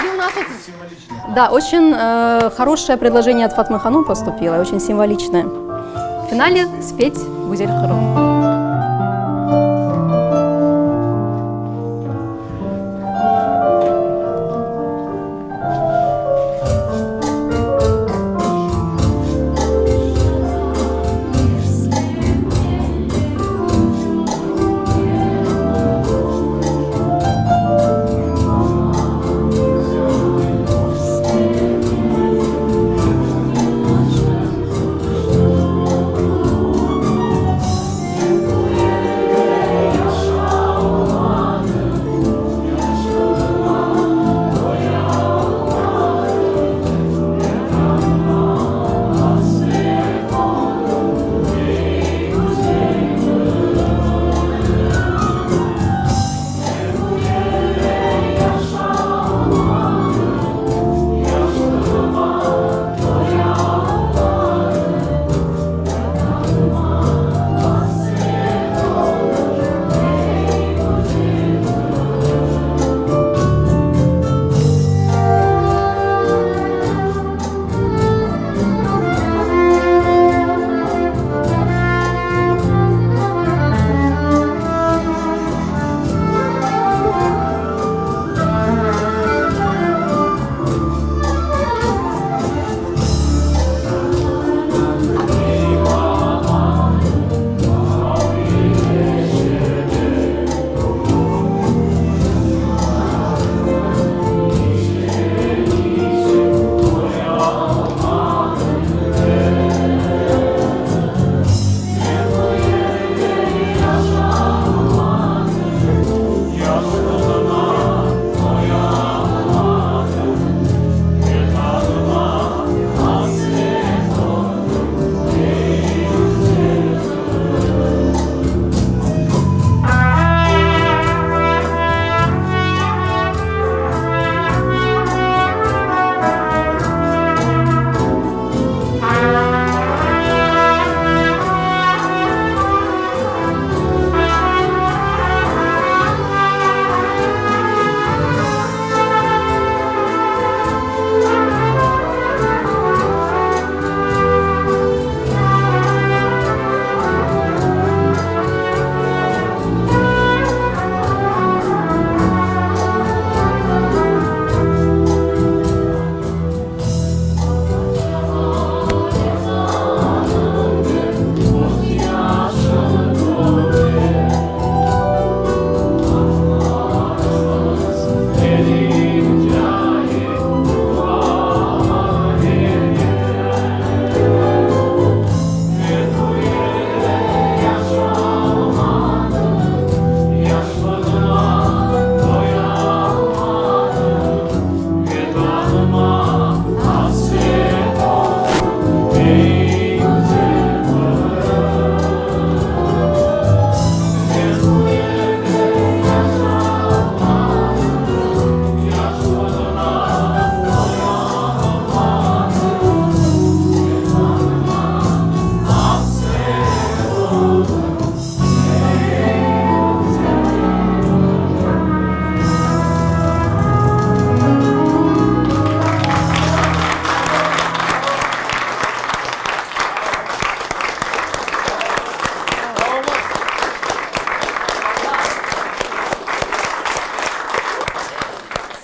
И у нас да, очень хорошее предложение от Фатмы Ханум поступило, очень символичное. В финале спеть Гузель Хырым.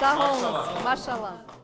Sağ olun. Maşallah.